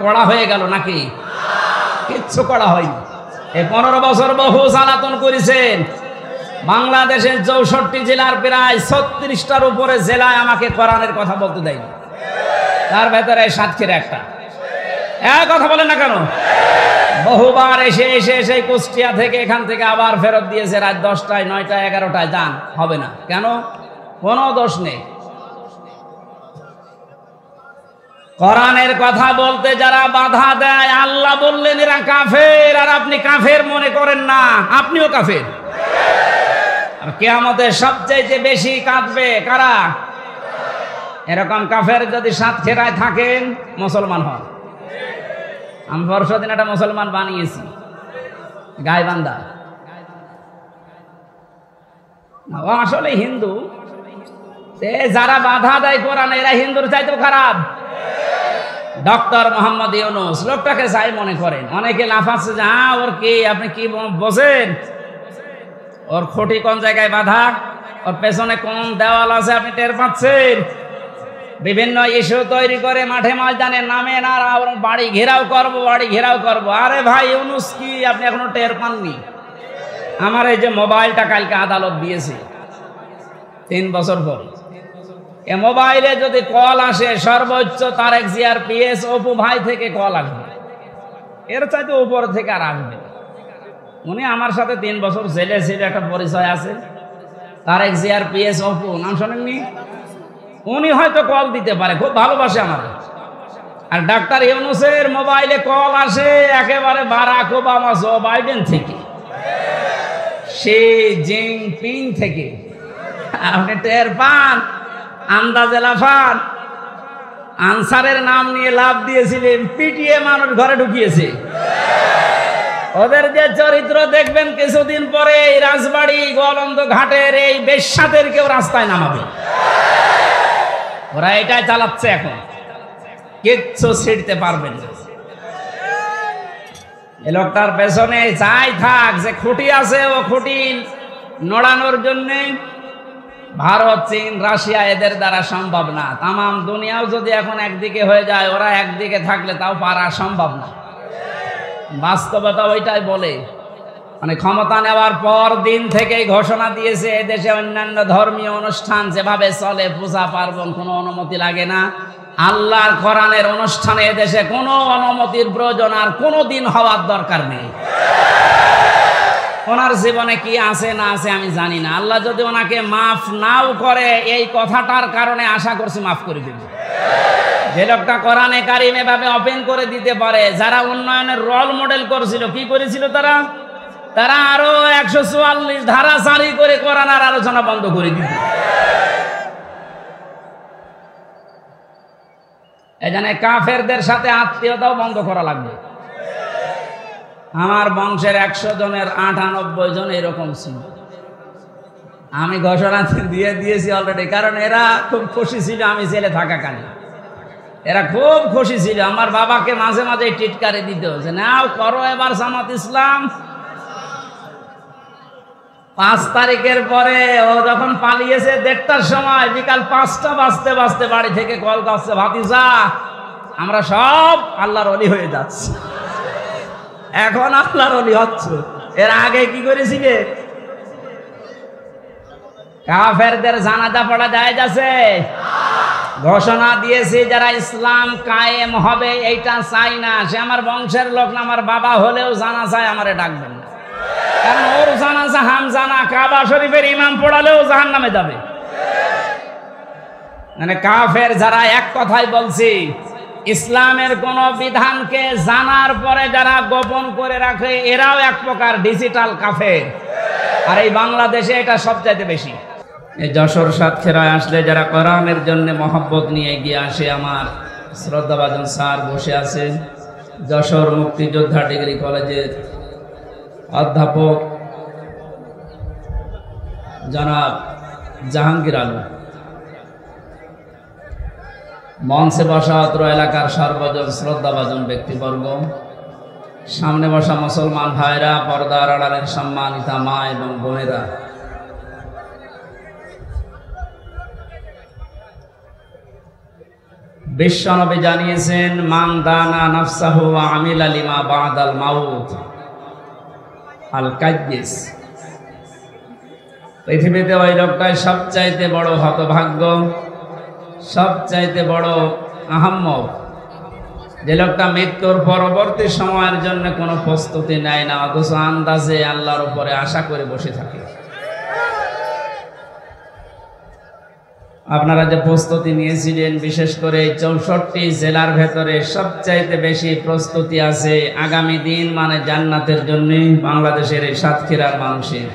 কড়া হয়ে গেল নাকি? কিচ্ছু কড়া হয়নি। এই 15 বছর বহু জ্বালাতন করেছেন। বাংলাদেশের 64 জেলার প্রায় 36টার উপরে জেলায় আমাকে কোরআনের কথা বলতে দেয়নি। তার ভেতরে সাতক্ষীরা একটা। কথা বলেন না কেন? বহুবার এসে এসে সেই কুষ্টিয়া থেকে এখান থেকে আবার ফেরত দিয়েছে রাত 10টায় 9টায় 11টায়। যান, হবে না। কেন? কোনো দোষ নেই। কোরআনের কথা বলতে যারা বাধা দেয়, আল্লাহ বললেন এরা কাফের, আর আপনি কাফের মনে করেন না, আপনিও কাফের। আর কিয়ামতে সবচেয়ে বেশি কাঁদবে কারা? এরকম কাফের যদি সাতক্ষীরায় থাকেন, মুসলমান হন। আমি পরশুদিন একটা মুসলমান বানিয়েছি, গাইবান্ধা। ও আসলে হিন্দু। যারা বাধা দেয় কোরআনে, এরা হিন্দুর চাইতেও খারাপ। ডক্টর মোহাম্মদ ইউনূস লোকটাকে যাই মনে করেন। অনেকে লাফাচ্ছে যে ওর কি, আপনি কি বোঝেন? ওর খুঁটি কোন জায়গায় বাঁধা, ওর পেছনে কোন দেওয়াল আছে আপনি টের পাচ্ছেন? বিভিন্ন ইস্যু তৈরি করে মাঠে ময়দানে নামেন আর বাড়ি ঘেরাও করবো, বাড়ি ঘেরাও করবো। আরে ভাই, ইউনূস কি আপনি এখনো টের পাননি? আমার এই যে মোবাইলটা কালকে আদালত দিয়েছে 3 বছর পর, এ মোবাইলে যদি কল আসে সর্বোচ্চ তারেক জিয়ার পিএস অপু ভাই থেকে কল আসবে, এর চাইতে উপর থেকে আর আসবে। উনি আমার সাথে 3 বছর জেলে ছিল, একটা পরিচয় আছে। তারেক জিয়ার পিএস অপু, নাম শোনেননি? উনি হয়তো কল দিতে পারে, খুব ভালোবাসে আমার। আর ডাক্তার ইউনূসের মোবাইলে কল আসে একেবারে বারাক ওবামা, জো বাইডেন থেকে, শি জিনপিং থেকে। আপনি টের পান? আন্দাজে লাফান। আনসারের নাম নিয়ে লাভ দিয়েছিলেন, পিটিয়ে মানুষ ঘরে ঢুকিয়েছে। ওদের যে চরিত্র দেখবেন কিছুদিন পরে এই রাজবাড়ি গোয়ালন্দ ঘাটের এই বেশ্যাদের কেউ রাস্তায় নামাবে। ওরা এটাই চালাচ্ছে এখন, কিচ্ছু ছিড়তে পারবেন না। এই লোকটার পেছনে যাই থাক, যে খুঁটি আছে ও খুঁটি নড়ানোর জন্য ভারত, চীন, রাশিয়া, এদের দ্বারা সম্ভব না। তামাম দুনিয়াও যদি এখন একদিকে হয়ে যায়, ওরা একদিকে থাকলে তাও পারা সম্ভব না। বাস্তবতা ওইটাই বলে। মানে ক্ষমতা নেওয়ার পর দিন থেকেই ঘোষণা দিয়েছে এদেশে অন্যান্য ধর্মীয় অনুষ্ঠান যেভাবে চলে, পূজা পার্বণ, কোনো অনুমতি লাগে না। আল্লাহর কোরআনের অনুষ্ঠানে এদেশে কোনো অনুমতির প্রয়োজন আর কোনো দিন হওয়ার দরকার নেই। ওনার জীবনে কি আছে না আছে আমি জানি না। আল্লাহ যদি ওনাকে মাফ নাও করে, এই কথাটার কারণে আশা করছি মাফ করে দেবে। যে লোকটা কোরআনে কারিম এভাবে ওপেন করে দিতে পারে, যারা উন্নয়নের রোল মডেল করেছিল, কি করেছিল তারা? তারা আরো 144 ধারা জারি করে কোরআন আর আলোচনা বন্ধ করে দিত। এখানে কাফেরদের সাথে আত্মীয়তাও বন্ধ করা লাগবে। আমার বংশের 100 জনের 98 জন এরকম ছিল। আমি ঘোষণা দিয়ে দিয়েছি অলরেডি, কারণ এরা খুব খুশি ছিল আমি জেলে থাকাকালীন। এরা খুব খুশি ছিল। আমার বাবাকে মাঝে মাঝে টিটকারি দিত যে নাও করো এবার জামাত ইসলাম। 5 তারিখের পরে ও যখন পালিয়েছে 1:30টার সময়, বিকাল 5টা বাজতে বাজতে বাড়ি থেকে কল করছে, ভাতিজা আমরা সব আল্লাহর ওলি হয়ে যাচ্ছি। এখন আল্লাহর ওলি হচ্ছে। এর আগে কি করেছিলে? কাফেরদের জানাজা পড়া জায়েজ আছে? ঘোষণা দিয়েছে যারা ইসলাম কায়েম হবে এইটা চাই না, সে আমার বংশের লোক না, আমার বাবা হলেও জানাজায় আমারে ডাকবেন না। কারণ ওর জানাজা হামজানা, কাবা শরীফের ইমাম পড়ালেও জাহান্নামে যাবে। মানে কাফের যারা, এক কথাই বলছি, ইসলামের কোন বিধানকে জানার পরে যারা গোপন করে রাখে, এরাও এক প্রকার ডিজিটাল কাফের। আর এই বাংলাদেশে এটা সবচাইতে বেশি। এই যশোর সাতক্ষীরায় আসলে যারা কোরআনের জন্য মহব্বত নিয়ে এগিয়ে আসে, আমার শ্রদ্ধাভাজন স্যার বসে আছেন, যশোর মুক্তিযোদ্ধা ডিগ্রি কলেজের অধ্যাপক জনাব জাহাঙ্গীর আলম, মঞ্চে বসা অত্র এলাকার সর্বজন শ্রদ্ধাভাজন ব্যক্তিবর্গ, সামনে বসা মুসলমান ভাইরা, পর্দার আড়ালের সম্মানিতা মা এবং বোনেরা, বিশ্বনবী জানিয়েছেন, মান দানা নাফসাহু ওয়া আমিলা লিমা বাদাল মাউত আল কাইয়িস। পৃথিবীতে ওই লোকটাই সবচাইতে বড় হতভাগ্য, সবচাইতে বড় আহাম্মক, যে লোকটা মৃত্যুর পরবর্তী সময়ের জন্য কোনো প্রস্তুতি নেয় না, অথচ আন্দাজে আল্লাহর উপরে আশা করে বসে থাকে। আপনারা যে প্রস্তুতি নিয়েছিলেন, বিশেষ করে 64 জেলার ভেতরে সবচাইতে বেশি প্রস্তুতি আছে আগামী দিন মানে জান্নাতের জন্য বাংলাদেশের এই সাতক্ষীরার মানুষের।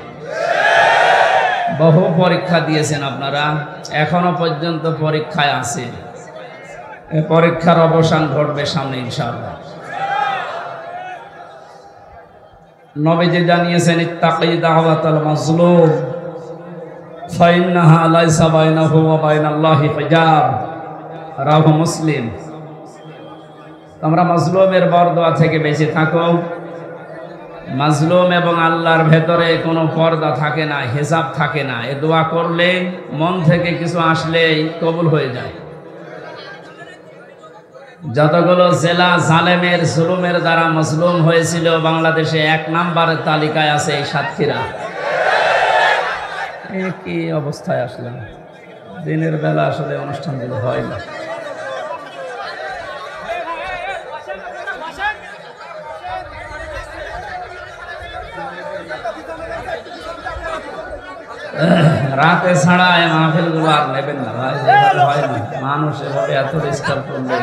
বহু পরীক্ষা দিয়েছেন আপনারা, এখনো পর্যন্ত পরীক্ষায় আছে। পরীক্ষার অবসান ঘটবে সামনে ইনশাআল্লাহ। নবীজি জানিয়েছেন, ইত্তাকি দাওয়াতাল মাজলুম ফাইন্নাহা লাইসা বাইনাহু ওয়া বাইনাল্লাহি হিজাব, রাওয়াহু মুসলিম। তোমরা মাজলুমের বরদোয়া থেকে বেঁচে থাকো। মাজলুম এবং আল্লাহর ভেতরে কোনো পর্দা থাকে না, হিজাব থাকে না। এ দোয়া করলে মন থেকে কিছু আসলেই কবুল হয়ে যায়। যতগুলো জেলা জালেমের জুলুমের দ্বারা মাজলুম হয়েছিল বাংলাদেশে 1 নম্বরের তালিকায় আছে এই সাতক্ষীরা। কি অবস্থায় আসলাম, দিনের বেলা আসলে অনুষ্ঠানগুলো হয় না। রাতে ছাড়া এই মাহফিলগুলো আর নেবেন না ভাই, হয় না। মানুষ এভাবে এত ডিস্টার্ব করলে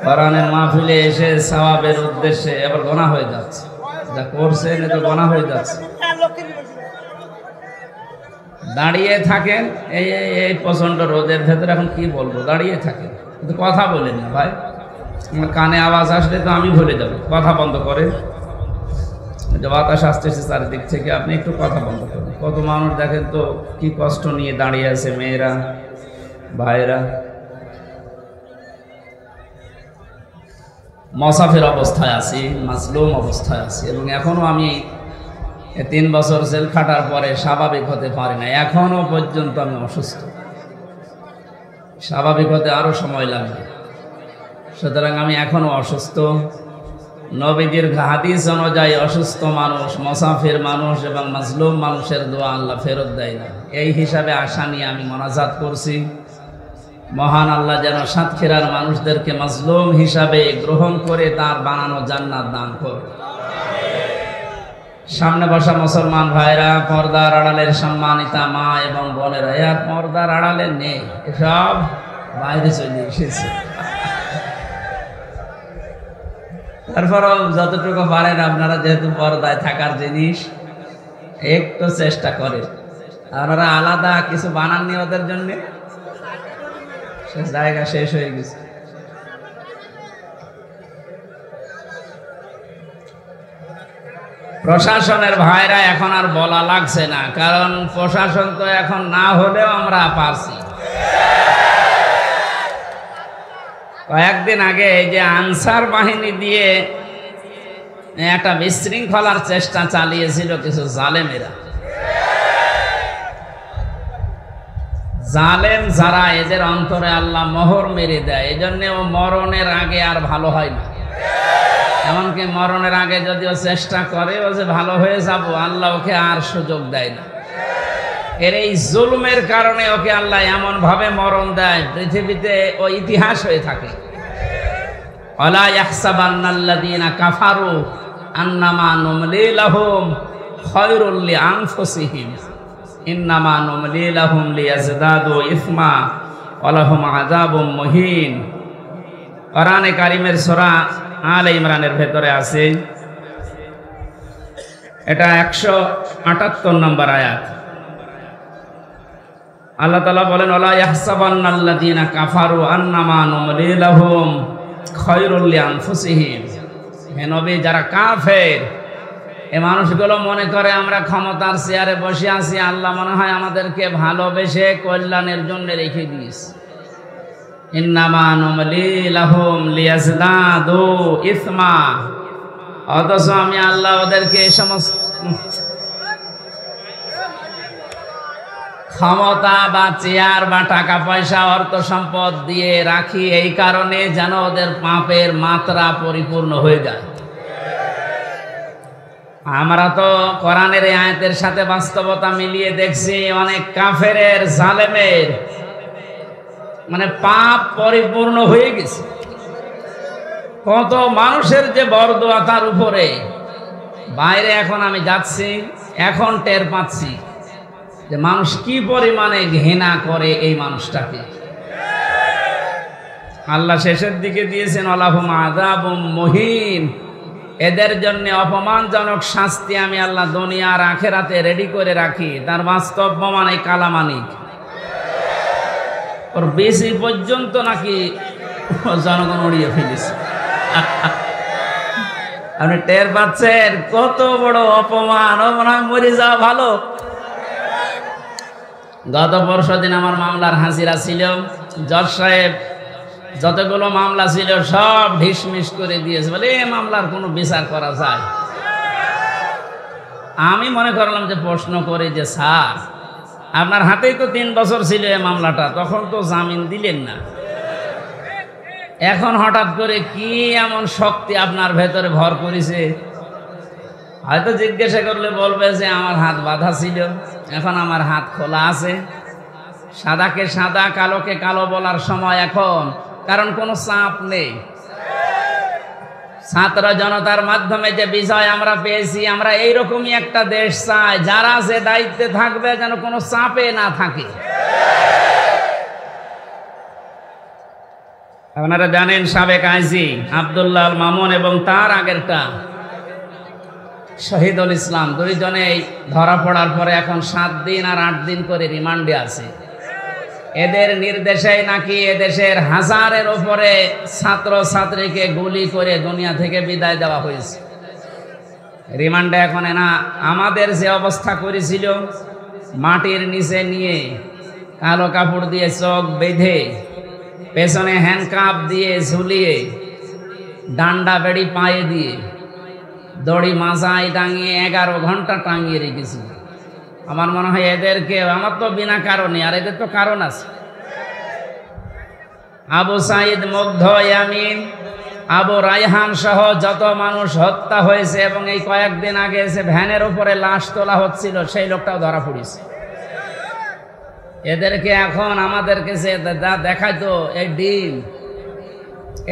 কোরআনের মাহফিলে এসে সওয়াবের উদ্দেশ্যে এবার গোনা হয়ে যাচ্ছে, যা করছেন এ তো গোনা হয়ে যাচ্ছে। দাঁড়িয়ে থাকেন এই প্রচন্ড রোদের ভেতরে, এখন কি বলবো, দাঁড়িয়ে থাকেন কিন্তু কথা বলেন না ভাই। আমার কানে আওয়াজ আসলে তো আমি ভুলে যাব, কথা বন্ধ করে। যে বাতাস আসতেছে চারিদিক থেকে, আপনি একটু কথা বন্ধ করেন। কত মানুষ দেখেন তো কি কষ্ট নিয়ে দাঁড়িয়ে আছে, মেয়েরা ভাইরা। মুসাফির অবস্থায় আছি, মাজলুম অবস্থায় আছি, এবং এখনো আমি 3 বছর জেল খাটার পরে স্বাভাবিক হতে পারি না। এখনো পর্যন্ত আমি অসুস্থ, স্বাভাবিক হতে আরো সময় লাগবে। সুতরাং আমি এখনো অসুস্থ। নবীজির হাদিস অনুযায়ী অসুস্থ মানুষ, মুসাফির মানুষ এবং মাজলুম মানুষের দোয়া আল্লাহ ফেরত দেয় না। এই হিসাবে আশা নিয়ে আমি মোনাজাত করছি, মহান আল্লাহ যেন সাতক্ষীরার মানুষদেরকে মাজলুম হিসাবে গ্রহণ করে তার বানানো জান্নাত দান করে। সামনে বসা মুসলমান ভাইরা, পর্দার আড়ালের সম্মানিতা মা এবং বোনেরা, আর পর্দার আড়ালে নেই, সব বাইরে চলে এসেছে। তারপরও যতটুকু পারেন আপনারা, যেহেতু পর্দায় থাকার জিনিস, একটু চেষ্টা করেন। আপনারা আলাদা কিছু বানাননি ওদের জন্য, জায়গা শেষ হয়ে গেছে। প্রশাসনের ভাইরা এখন আর বলা লাগছে না, কারণ প্রশাসন তো এখন না হলেও আমরা পারছি। কয়েকদিন আগে এই যে আনসার বাহিনী দিয়ে একটা বিশৃঙ্খলার চেষ্টা চালিয়েছিল কিছু জালেমেরা। জালেম যারা, এদের অন্তরে আল্লাহ মোহর মেরে দেয়, এই জন্য ও মরণের আগে আর ভালো হয় না। এমনকি মরণের আগে যদিও চেষ্টা করে ও যে ভালো হয়ে যাব, আল্লাহ ওকে আর সুযোগ দেয় না। এর এই জুলুমের কারণে ওকে আল্লাহ এমন ভাবে মরণ দেয়, পৃথিবীতে ও ইতিহাস হয়ে থাকে। ওয়ালা ইয়াহসাবান্নাল্লাযীনা কাফারু আন্নামা নুমলি লাহুম খায়রুল লিআনফুসিহিম ইন্নামা নুমলি লাহুম লিয়াজদাদু ইসমা ওয়া লাহুম আযাবুম মুহিন। কোরআনে কারীমের সূরা আলে ইমরানের ভেতরে আছে, এটা 178 নম্বর আয়াত। আল্লাহ তাআলা বলেন, ওয়ালা ইয়াহসাবান্নাল্লাযীনা কাফারু আন্নামা নুমলি লাহুম খায়রুল লিআনফুসিহিম। হে নবী, যারা কাফের, এই মানুষগুলো মনে করে আমরা ক্ষমতার চেয়ারে বসে আছি, আল্লাহ মনে হয় আমাদেরকে ভালোবেসে কল্যাণের জন্য রেখে দিয়েছে। ইন্নামা নুমলি লাহুম লিয়াজদাদু ইসমা, অথচ আমি আল্লাহ ওদেরকে এই সমস্ত ক্ষমতা বা চেয়ার বা টাকা পয়সা অর্থ সম্পদ দিয়ে রাখি এই কারণে যেন ওদের পাপের মাত্রা পরিপূর্ণ হয়ে যায়। আমরা তো কোরআনের এই আয়াতের সাথে বাস্তবতা মিলিয়ে দেখছি অনেক কাফেরের জালেমের মানে পাপ পরিপূর্ণ হয়ে গেছে। কত মানুষের যে বরদোয়া তার উপরে, বাইরে এখন আমি যাচ্ছি, এখন টের পাচ্ছি যে মানুষ কি পরিমাণে ঘৃণা করে এই মানুষটাকে। আল্লাহ শেষের দিকে দিয়েছেন আলাহুম আযাবুম মুহিন, এদের জন্য অপমানজনক শাস্তি আমি আল্লাহ দুনিয়া আর আখিরাতে রেডি করে রাখি। তার বাস্তব প্রমাণ এই কালামানিক, ওর বেশি পর্যন্ত নাকি জনগণ উড়িয়ে ফেলেছে। আপনি টের পাচ্ছেন কত বড় অপমান, ও মনে হয় মরে যাওয়া ভালো। গত পরশুদিন আমার মামলার হাজিরা ছিল, জজ সাহেব যতগুলো মামলা ছিল সব ঢিসমিস করে দিয়েছে, বলে এই মামলার কোনো বিচার করা যায়। আমি মনে করলাম যে প্রশ্ন করে যে স্যার আপনার হাতেই তো 3 বছর ছিল এই মামলাটা, তখন তো জামিন দিলেন না, এখন হঠাৎ করে কি এমন শক্তি আপনার ভেতরে ভর করেছে? হয়তো জিজ্ঞাসা করলে বলবে যে আমার হাত বাঁধা ছিল, এখন আমার হাত খোলা আছে। সাদাকে সাদা কালোকে কালো বলার সময় এখন, কারণ কোনো চাপ নেই। ছাত্র জনতার মাধ্যমে যে বিজয় আমরা পেয়েছি, আমরা এইরকমই একটা দেশ চাই যারা যে দায়িত্বে থাকবে যেন কোনো চাপে না থাকে। আপনারা জানেন সাবেক আইজি আব্দুল্লাহ আল মামুন এবং তার আগেরটা শহীদুল ইসলাম, দুইজনেই ধরা পড়ার পরে এখন 7 দিন আর 8 দিন করে রিমান্ডে আছে। এদের নির্দেশেই নাকি এদেশের হাজারের উপরে ছাত্র ছাত্রীকে গুলি করে দুনিয়া থেকে বিদায় দেওয়া হয়েছে। রিমান্ডে এখন এনা আমাদের যে অবস্থা করেছিল, মাটির নিচে নিয়ে কালো কাপড় দিয়ে চোখ বেঁধে, পেছনে হ্যান্ডকাপ দিয়ে ঝুলিয়ে, ডান্ডা বেড়ি পায়ে দিয়ে, দড়ি মাথায় টাঙিয়ে 11 ঘন্টা টাঙিয়ে রেখেছি। আমার মনে হয় এদেরকে, আমার তো বিনা কারণে, আর এদের তো কারণ আছে। আবু সাইদ, মুগ্ধ, ইয়ামিন, আবু রায়হান সহ যত মানুষ হত্যা হয়েছে, এবং এই কয়েকদিন আগে এসে ভ্যানের উপরে লাশ তোলা হচ্ছিল, সেই লোকটাও ধরা পড়েছে। এদেরকে এখন আমাদেরকে যে দেখাইতো এই ডিম,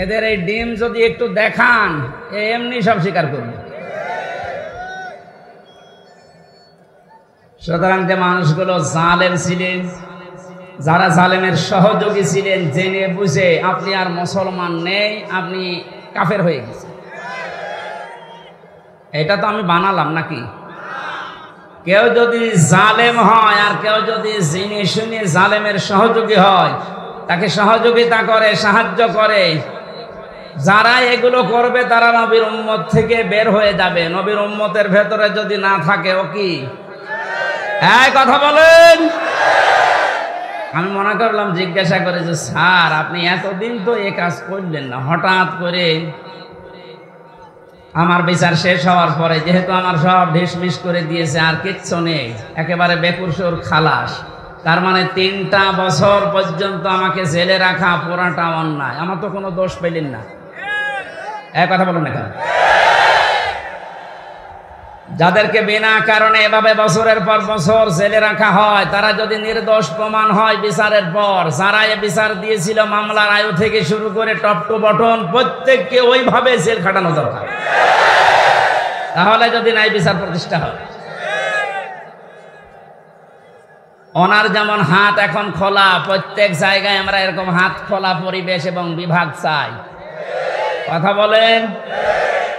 এদের এই ডিম যদি একটু দেখান এমনি সব স্বীকার করবে। সুতরাং যে মানুষগুলো জালেম ছিলেন, যারা জালেমের সহযোগী ছিলেন, জেনে বুঝে আপনি আর মুসলমান নেই, আপনি কাফের হয়ে গেছেন। এটা তো আমি বানালাম নাকি? কেউ যদি জালেম হয় আর কেউ যদি জেনে শুনে জালেমের সহযোগী হয়, তাকে সহযোগিতা করে, সাহায্য করে, যারা এগুলো করবে তারা নবীর উম্মত থেকে বের হয়ে যাবে। নবীর উম্মতের ভেতরে যদি না থাকে, ও কি এই কথা বলেন? আমি মনে করলাম জিজ্ঞাসা করে যে স্যার আপনি এতদিন তো এ কাজ করলেন না, হঠাৎ করে আমার বিচার শেষ হওয়ার পরে যেহেতু আমার সব ঢিসমিস করে দিয়েছে, আর কিচ্ছু নেই, একেবারে বেকুসুর খালাস, তার মানে 3টা বছর পর্যন্ত আমাকে জেলে রাখা পুরাটা অন্যায়, আমার তো কোনো দোষ পেলেন না। এক কথা বলুন না, যাদেরকে বিনা কারণে এভাবে বছরের পর বছর জেলে রাখা হয়, তারা যদি নির্দোষ প্রমাণ হয় বিচারের পর, যারা এ বিচার দিয়েছিল মামলার আয়ু থেকে শুরু করে টপ টু বটন প্রত্যেককে ওইভাবে জেল খাটানো দরকার, তাহলে যদি নাই বিচার প্রতিষ্ঠা হয়। ওনার যেমন হাত এখন খোলা, প্রত্যেক জায়গায় আমরা এরকম হাত খোলা পরিবেশ এবং বিভাগ চাই। কথা বলেন,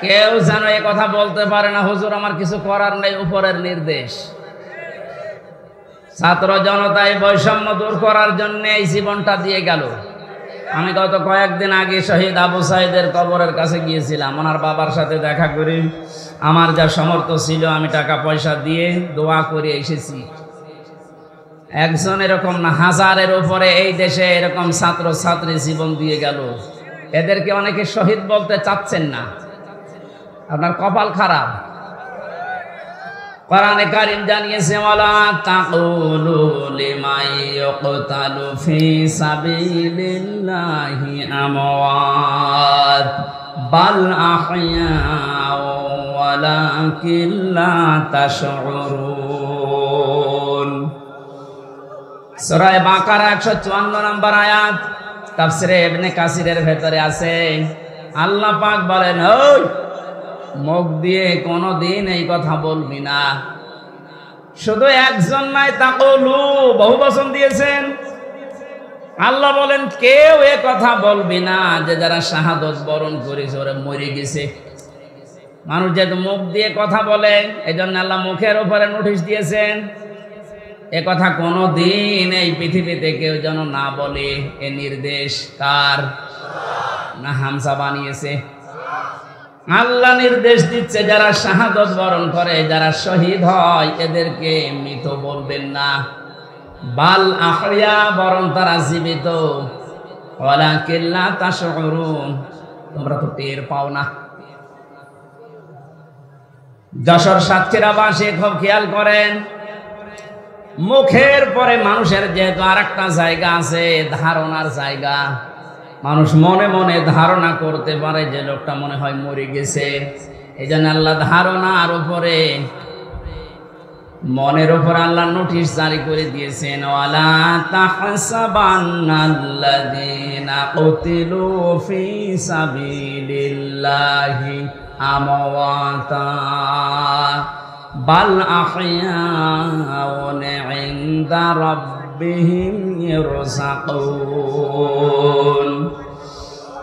কেউ যেন এ কথা বলতে পারে না হুজুর আমার কিছু করার নেই, উপরের নির্দেশ। ছাত্র জনতায় বৈষম্য দূর করার জন্য এই জীবনটা দিয়ে গেল। আমি গত কয়েকদিন আগে শহীদ আবু সাইদের কবরের কাছে গিয়েছিলাম, ওনার বাবার সাথে দেখা করি, আমার যা সামর্থ্য ছিল আমি টাকা পয়সা দিয়ে দোয়া করে এসেছি। একজন এরকম না, হাজারের উপরে এই দেশে এরকম ছাত্র ছাত্রী জীবন দিয়ে গেল। এদেরকে অনেকে শহীদ বলতে চাচ্ছেন না, আপনার কপাল খারাপ। কোরআনে কারীম জানিয়েছে ওয়ালা তাকুলু লিমান ইউকতালু ফি সাবিলিল্লাহি আমওয়াত বাল আহইয়াউ ওয়ালাকিন লা তাশউরুন। সূরা বাকারা 154 নম্বর আয়াত, তাফসীরে ইবনে কাসিরের ভেতরে আছে। আল্লাহ পাক বলেন, ওই মুখ দিয়ে কোনোদিন এই কথা বলবি না। শুধু একজন নাই, তাকুলু বহু বচন দিয়েছেন। আল্লাহ বলেন কেউ এ কথা বলবি না যে যারা শাহাদত বরণ করেছে ওরা মরে গেছে। মানুষ যেহেতু মুখ দিয়ে কথা বলে, এই জন্য আল্লাহ মুখের উপরে নোটিশ দিয়েছেন এ কথা কোনোদিন এই পৃথিবীতে কেউ যেন না বলে। এ নির্দেশ কার? না হামসা বানিয়েছে? আল্লাহ নির্দেশ দিচ্ছে যারা শাহাদত বরণ করে, যারা শহীদ হয়, এদেরকে মৃত বলবেন না। বাল আহইয়া, বরং তারা জীবিত। ওয়ালাকিন লা তাশউরুন, তোমরা তো টের পাও না। যশোর সাতক্ষীরাবাসী খুব খেয়াল করেন, মুখের পরে মানুষের যেহেতু আর একটা জায়গা আছে, ধারণার জায়গা। মানুষ মনে মনে ধারণা করতে পারে যে লোকটা মনে হয় মরে গেছে। এই জন্য আল্লাহ ধারণার উপরে, মনের উপর আল্লাহ নোটিশ জারি করে দিয়েছেন। ওয়ালা তাহসাবান্নাল্লাযীনা কুতিলু ফি সাবিলিল্লাহি আমওয়াতা বাল আহইয়াউন ইনদা রাব্বিহিম ইরযাকুন।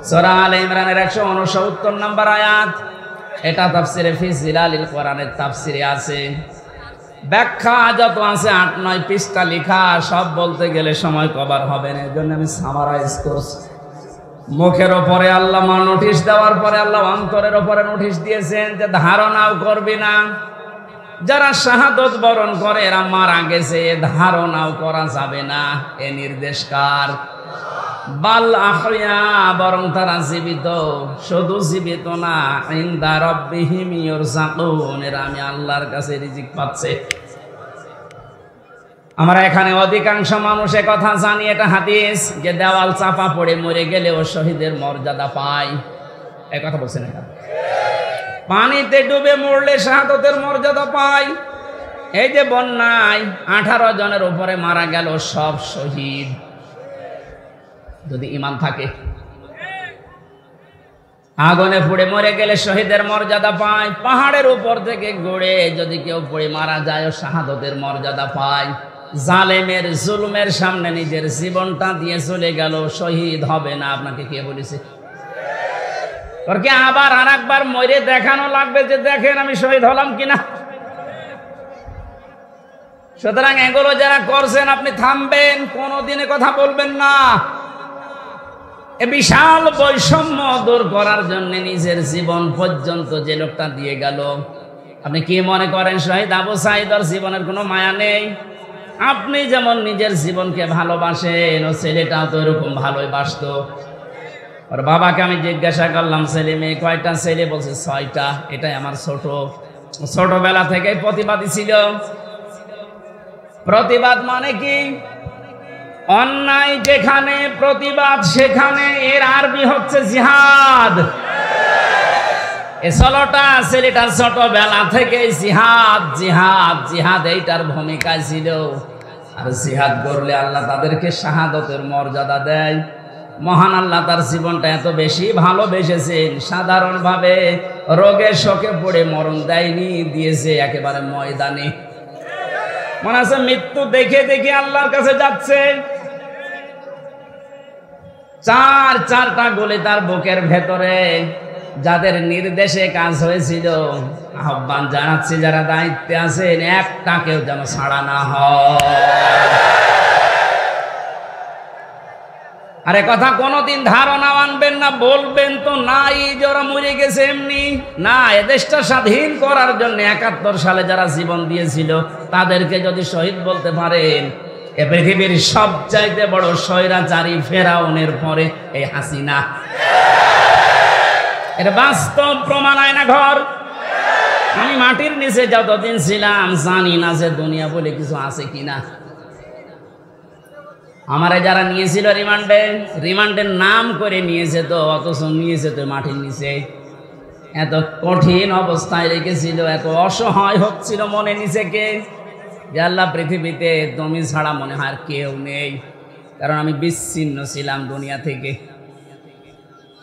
সূরা আলে ইমরানের 169 নম্বর আয়াত। এটা তাফসীরে ফি জিলালিল কোরআনের তাফসীরে আছে। ব্যাখ্যা যত আছে 8-9 পৃষ্ঠা লেখা, সব বলতে গেলে সময় কভার হবে না। এর জন্য আমি সামারাইজ করছি। মুখের ওপরে আল্লাহ নোটিশ দেওয়ার পরে আল্লাহ অন্তরের ওপরে নোটিশ দিয়েছেন যে ধারণাও করবি না। যারা শাহাদত বরণ করে এরা মারা গেছে, ধারণাও করা যাবে না। এ নির্দেশ কার? বাল আহইয়া, বরং তারা জীবিত। শুধু জীবিত না, ইনদা রাব্বিহিম ইরযাকুন, এরা আমি আল্লাহর কাছে রিজিক পাচ্ছে। আমরা এখানে অধিকাংশ মানুষ কথা জানি, এটা হাদিস, যে দেওয়াল চাপা পড়ে মরে গেলেও শহীদের মর্যাদা পায়। এই কথা বলছেন না? পানিতে ডুবে মরলে শাহাদতের মর্যাদা পায়। এই যে বন্যায় 18 জনের উপরে মারা গেল, সব শহীদ, যদি ঈমান থাকে। আগুনে পুড়ে মরে গেলে শহীদের মর্যাদা পায়। পাহাড়ের উপর থেকে গড়ে যদি কেউ পড়ে মারা যায়, শাহাদতের মর্যাদা পায়। জালেমের জুলুমের সামনে নিজের জীবনটা দিয়ে চলে গেল, শহীদ হবে না। আপনাকে কে বলেছে? ওর কি আবার আর একবার মরে দেখানো লাগবে যে দেখেন আমি শহীদ হলাম কিনা? সুতরাং এগুলো যারা করছেন আপনি থামবেন, কোনোদিনে কথা বলবেন না। এ বিশাল বৈষম্য দূর করার জন্য নিজের জীবন পর্যন্ত যে লোকটা দিয়ে গেল, আপনি কি মনে করেন শহীদ আবু সাঈদের জীবনের কোনো মায়া নেই? আপনি যেমন নিজের জীবনকে ভালোবাসেন, ও ছেলেটাও তো এরকম ভালোই বাসতো। ওর বাবাকে আমি জিজ্ঞাসা করলাম ছেলে মেয়ে কয়টা? ছেলে বলছে 6টা। এটাই আমার ছোটবেলা থেকেই প্রতিবাদী ছিল। প্রতিবাদ মানে কি? অন্যায় যেখানে প্রতিবাদ সেখানে, এর আরবি হচ্ছে জিহাদ। এই ছেলেটা ছোটবেলা থেকে জিহাদ জিহাদ জিহাদ এইটার ভূমিকায় ছিল। আর জিহাদ করলে আল্লাহ তাদেরকে শাহাদতের মর্যাদা দেয়। মহান আল্লাহ তার জীবনটা এত বেশি ভালোবেসেছেন, সাধারণভাবে রোগে শোকে পড়ে মরণ দেয়নি, দিয়েছে একেবারে ময়দানে। মনে আছে মৃত্যু দেখে দেখে আল্লাহর কাছে যাচ্ছে। 4টা গুলি তার বুকের ভেতরে। যাদের নির্দেশে কাজ হয়েছিল, আহ্বান জানাচ্ছি যারা দায়িত্বে আছেন, একটাকেও যেন ছাড়া না হয়। আরে কথা কোনোদিন ধারণা আনবেন না, বলবেন তো নাই যে ওরা মরে গেছে এমনি না। এদেশটা স্বাধীন করার জন্য 71 সালে যারা জীবন দিয়েছিল তাদেরকে যদি শহীদ বলতে পারেন, এ পৃথিবীর সবচাইতে বড় স্বৈরাচারী ফেরাউনের পরে এই হাসিনা। এর বাস্তব প্রমাণ আয়না ঘর। আমি মাটির নিচে যতদিন ছিলাম জানি না যে দুনিয়া বলে কিছু আছে কিনা। আমারে যারা নিয়েছিল রিমান্ডের নাম করে নিয়েছে তো, অথচ নিয়েছে তো মাটির নিচে। এত কঠিন অবস্থায় রেখেছিল, এত অসহায় হচ্ছিল মনে নিজেকে যে আল্লাহ পৃথিবীতে তুমি ছাড়া মনে হয় আর কেউ নেই। কারণ আমি বিচ্ছিন্ন ছিলাম দুনিয়া থেকে।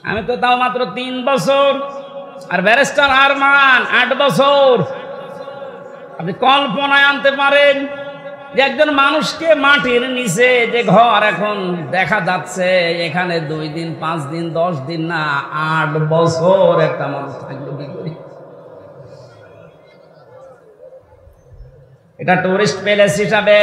আমি তো তাও মাত্র 3 বছর, আর ব্যারিস্টার আরমান 8 বছর। আপনি কল্পনায় আনতে পারেন যে একজন মানুষকে মাটির নিচে যে ঘর এখন দেখা যাচ্ছে, এখানে 2 দিন 5 দিন 10 দিন না 8 বছর একটা মানুষ থাকলো কি করে? এটা টুরিস্ট প্লেস হিসাবে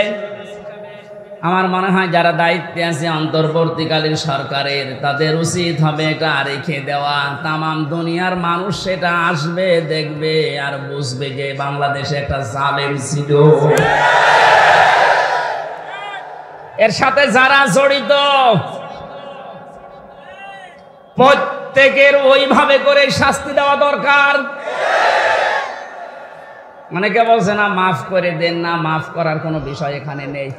আমার মনে হয় যারা দায়িত্বে আছে অন্তর্বর্তীকালীন সরকারের, তাদের উচিত হবে এটা রেখে দেওয়া। তামাম দুনিয়ার মানুষ সেটা আসবে, দেখবে আর বুঝবে যে বাংলাদেশে একটা জালেম ছিল। এর সাথে যারা জড়িত প্রত্যেকের ওইভাবে করে শাস্তি দেওয়া দরকার। অনেকে বলছে না মাফ করে দেন, না মাফ করার কোনো বিষয় এখানে নেই।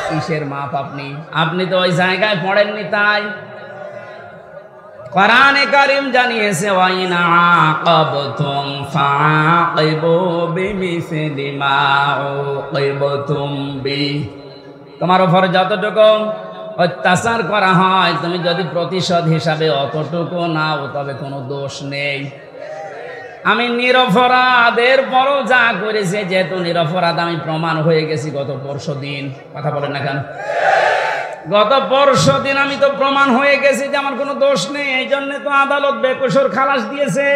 কিসের মাপ? আপনি তো ওই জায়গায় পড়েননি। তাই কোরআনে কারীম জানিয়েছে ওয়াইনা আকাবতুম ফাআকিবু বিমিসলি মা উকিবতুম বি। তোমার উপর যতটুকু অত্যাচার করা হয় তুমি যদি প্রতিশোধ হিসাবে অতটুকু নাও তবে কোনো দোষ নেই। আমি নিরপরাধের পরও যা করেছে, যেহেতু নিরপরাধ আমি প্রমাণ হয়ে গেছি গত পরশুদিন। কথা বলেন না কেন? গত পরশুদিন আমি তো প্রমাণ হয়ে গেছি যে আমার কোনো দোষ নেই। এই জন্য তো আদালত বেকসুর খালাস দিয়েছে।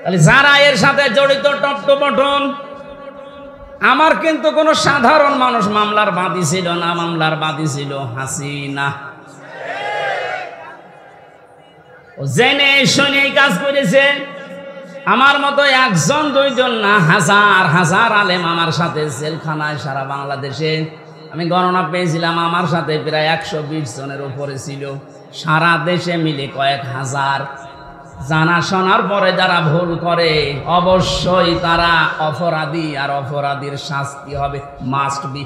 তাহলে যারা এর সাথে জড়িত টপটপটন, আমার কিন্তু কোনো সাধারণ মানুষ মামলার বাদী ছিল না। মামলার বাদী ছিল হাসিনা। ও জেনে শুনে এই কাজ করেছে। আমার মতো 1 জন 2 জন না, হাজার হাজার আলেম আমার সাথে জেলখানায় সারা বাংলাদেশে। আমি গণনা পেয়েছিলাম আমার সাথে প্রায় 120 জনের উপরে ছিল, সারা দেশে মিলে কয়েক হাজার। জানা শোনার পরে যারা ভুল করে অবশ্যই তারা অপরাধী, আর অপরাধীর শাস্তি হবে মাস্ট বি।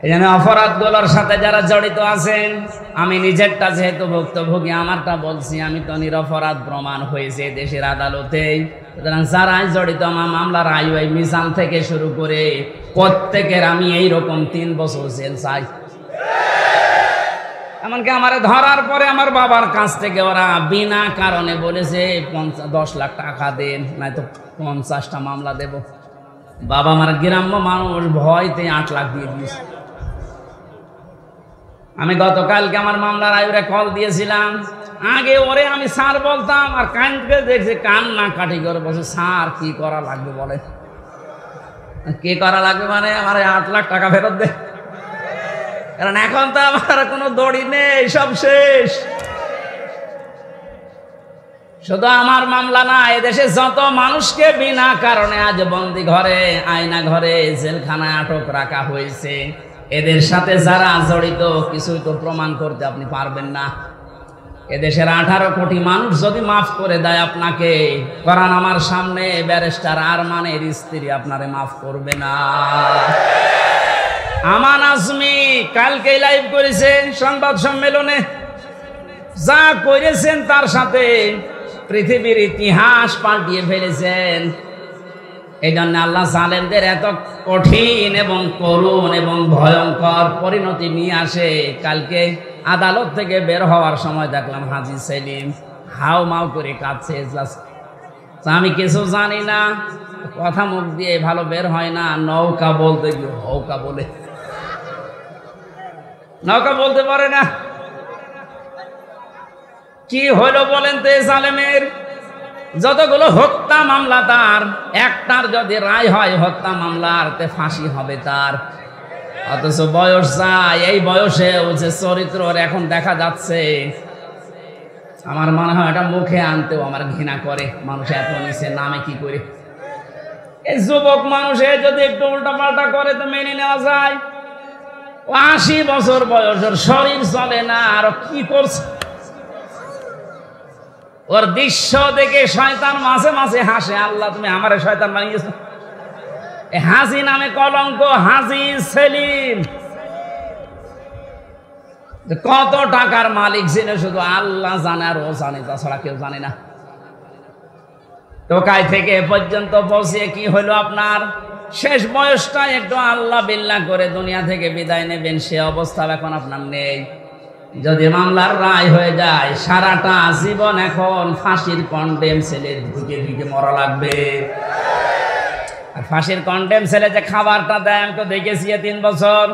এই জন্য অপরাধগুলোর সাথে যারা জড়িত আছেন, আমি নিজেরটা যেহেতু ভুক্তভোগী আমারটা বলছি, আমি তো নিরপরাধ প্রমাণ হয়েছে দেশের আদালতে। সুতরাং যারা জড়িত আমার মামলার আইওয়াই মিসাল থেকে শুরু করে প্রত্যেকের আমি এইরকম 3 বছর জেল চাই। এমনকি আমার ধরার পরে আমার বাবার কাছ থেকে ওরা বিনা কারণে বলেছে 10 লাখ টাকা দেন, নয়তো 50টা মামলা দেব। বাবা আমার গ্রাম্য মানুষ, ভয়তে 8 লাখ দিয়ে দিয়েছে। আমি গতকালকে আমার মামলার আয়ুরে কল দিয়েছিলাম। আগে ওরে আমি স্যার বলতাম, আর কানকে দেখছে কান্না কাটি করে বলছে স্যার কি করা লাগবে বলে। কি করা লাগবে মানে আমার 8 লাখ টাকা ফেরত দে। কারণ এখন তো আমার কোনো দড়ি নেই, সব শেষ। শুধু আমার মামলা না, এদেশে যত মানুষকে বিনা কারণে আজ বন্দি ঘরে, আয়না ঘরে, জেলখানায় আটক রাখা হয়েছে, এদের সাথে যারা জড়িত কিছুই তো প্রমাণ করতে আপনি পারবেন না। এদেশের 18 কোটি মানুষ যদি মাফ করে দেয় আপনাকে, কোরআন আমার সামনে ব্যারিস্টার আরমানের স্ত্রী আপনারে মাফ করবে না। আমান আজমি কালকে লাইভ করেছেন সংবাদ সম্মেলনে, যা করেছেন তার সাথে পৃথিবীর ইতিহাস পাল্টিয়ে ফেলেছেন। এই জন্য আল্লাহ জালেমদের এত কঠিন এবং করুণ এবং ভয়ঙ্কর পরিণতি নিয়ে আসে। কালকে আদালত থেকে বের হওয়ার সময় দেখলাম হাজী সেলিম হাও মাও করে কাঁদছে। আমি কিছু জানি না, কথা মুখ দিয়ে ভালো বের হয় না। নৌকা বলতে গিয়ে হৌকা বলে, নৌকা বলতে পারে না। কি হলো বলেন তো? জালেমের যতগুলো হত্যা মামলা, তার একটার যদি রায় হয় হত্যা মামলার, তে ফাঁসি হবে তার। অথচ বয়স যায়, এই বয়সে যে চরিত্র এখন দেখা যাচ্ছে, আমার মনে হয় এটা মুখে আনতেও আমার ঘৃণা করে। মানুষ এত নিচে নামে কি করে? এই যুবক মানুষে যদি একটু উল্টাপাল্টা করে তো মেনে নেওয়া যায়। 80 বছর বয়স, শরীর চলে না, আর কি করছে? ওর দৃশ্য দেখে শয়তান মাঝে মাঝে হাসে, আল্লাহ তুমি আমারে শয়তান বানিয়েছো। হাজি নামে কলঙ্ক, হাজি সেলিম কত টাকার মালিক ছিল শুধু আল্লাহ জানে, আর ও জানে, তাছাড়া কেউ জানে না। টোকাই থেকে এ পর্যন্ত পৌঁছিয়ে কি হলো আপনার? শেষ বয়সটা একটু আল্লাহ বিল্লাহ করে দুনিয়া থেকে বিদায় নেবেন, সে অবস্থা এখন আপনার নেই। যদি মামলার রায় হয়ে যায়, সারাটা জীবন এখন ফাঁসির কন্ডেম সেলের ঢুকে ঢুকে মরা লাগবে। আর ফাঁসির কন্ডেম সেলে যে খাবারটা দেয় আমি তো দেখেছি 3 বছর।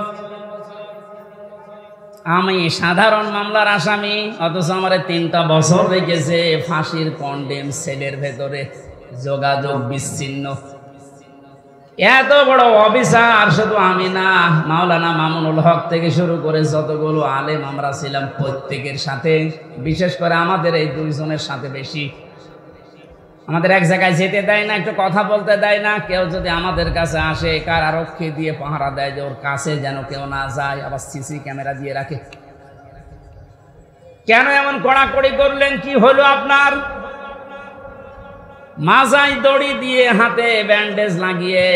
আমি সাধারণ মামলার আসামি, অথচ আমার 3টা বছর রেখেছে ফাঁসির কন্ডেম সেলের ভেতরে, যোগাযোগ বিচ্ছিন্ন। এত বড় অফিসার শুধু আমি না, মাওলানা মামুনুল হক থেকে শুরু করে যতগুলো আলেম আমরা ছিলাম, প্রত্যেকের সাথে, বিশেষ করে আমাদের এই 2 জনের সাথে বেশি, আমাদের এক জায়গায় যেতে দেয় না, একটু কথা বলতে দেয় না। কেউ যদি আমাদের কাছে আসে, কারারক্ষী দিয়ে পাহারা দেয় যে ওর কাছে যেন কেউ না যায়, আবার সিসি ক্যামেরা দিয়ে রাখে। কেন এমন কড়াকড়ি করলেন? কি হলো আপনার? মাজায় দড়ি দিয়ে, হাতে ব্যান্ডেজ লাগিয়ে,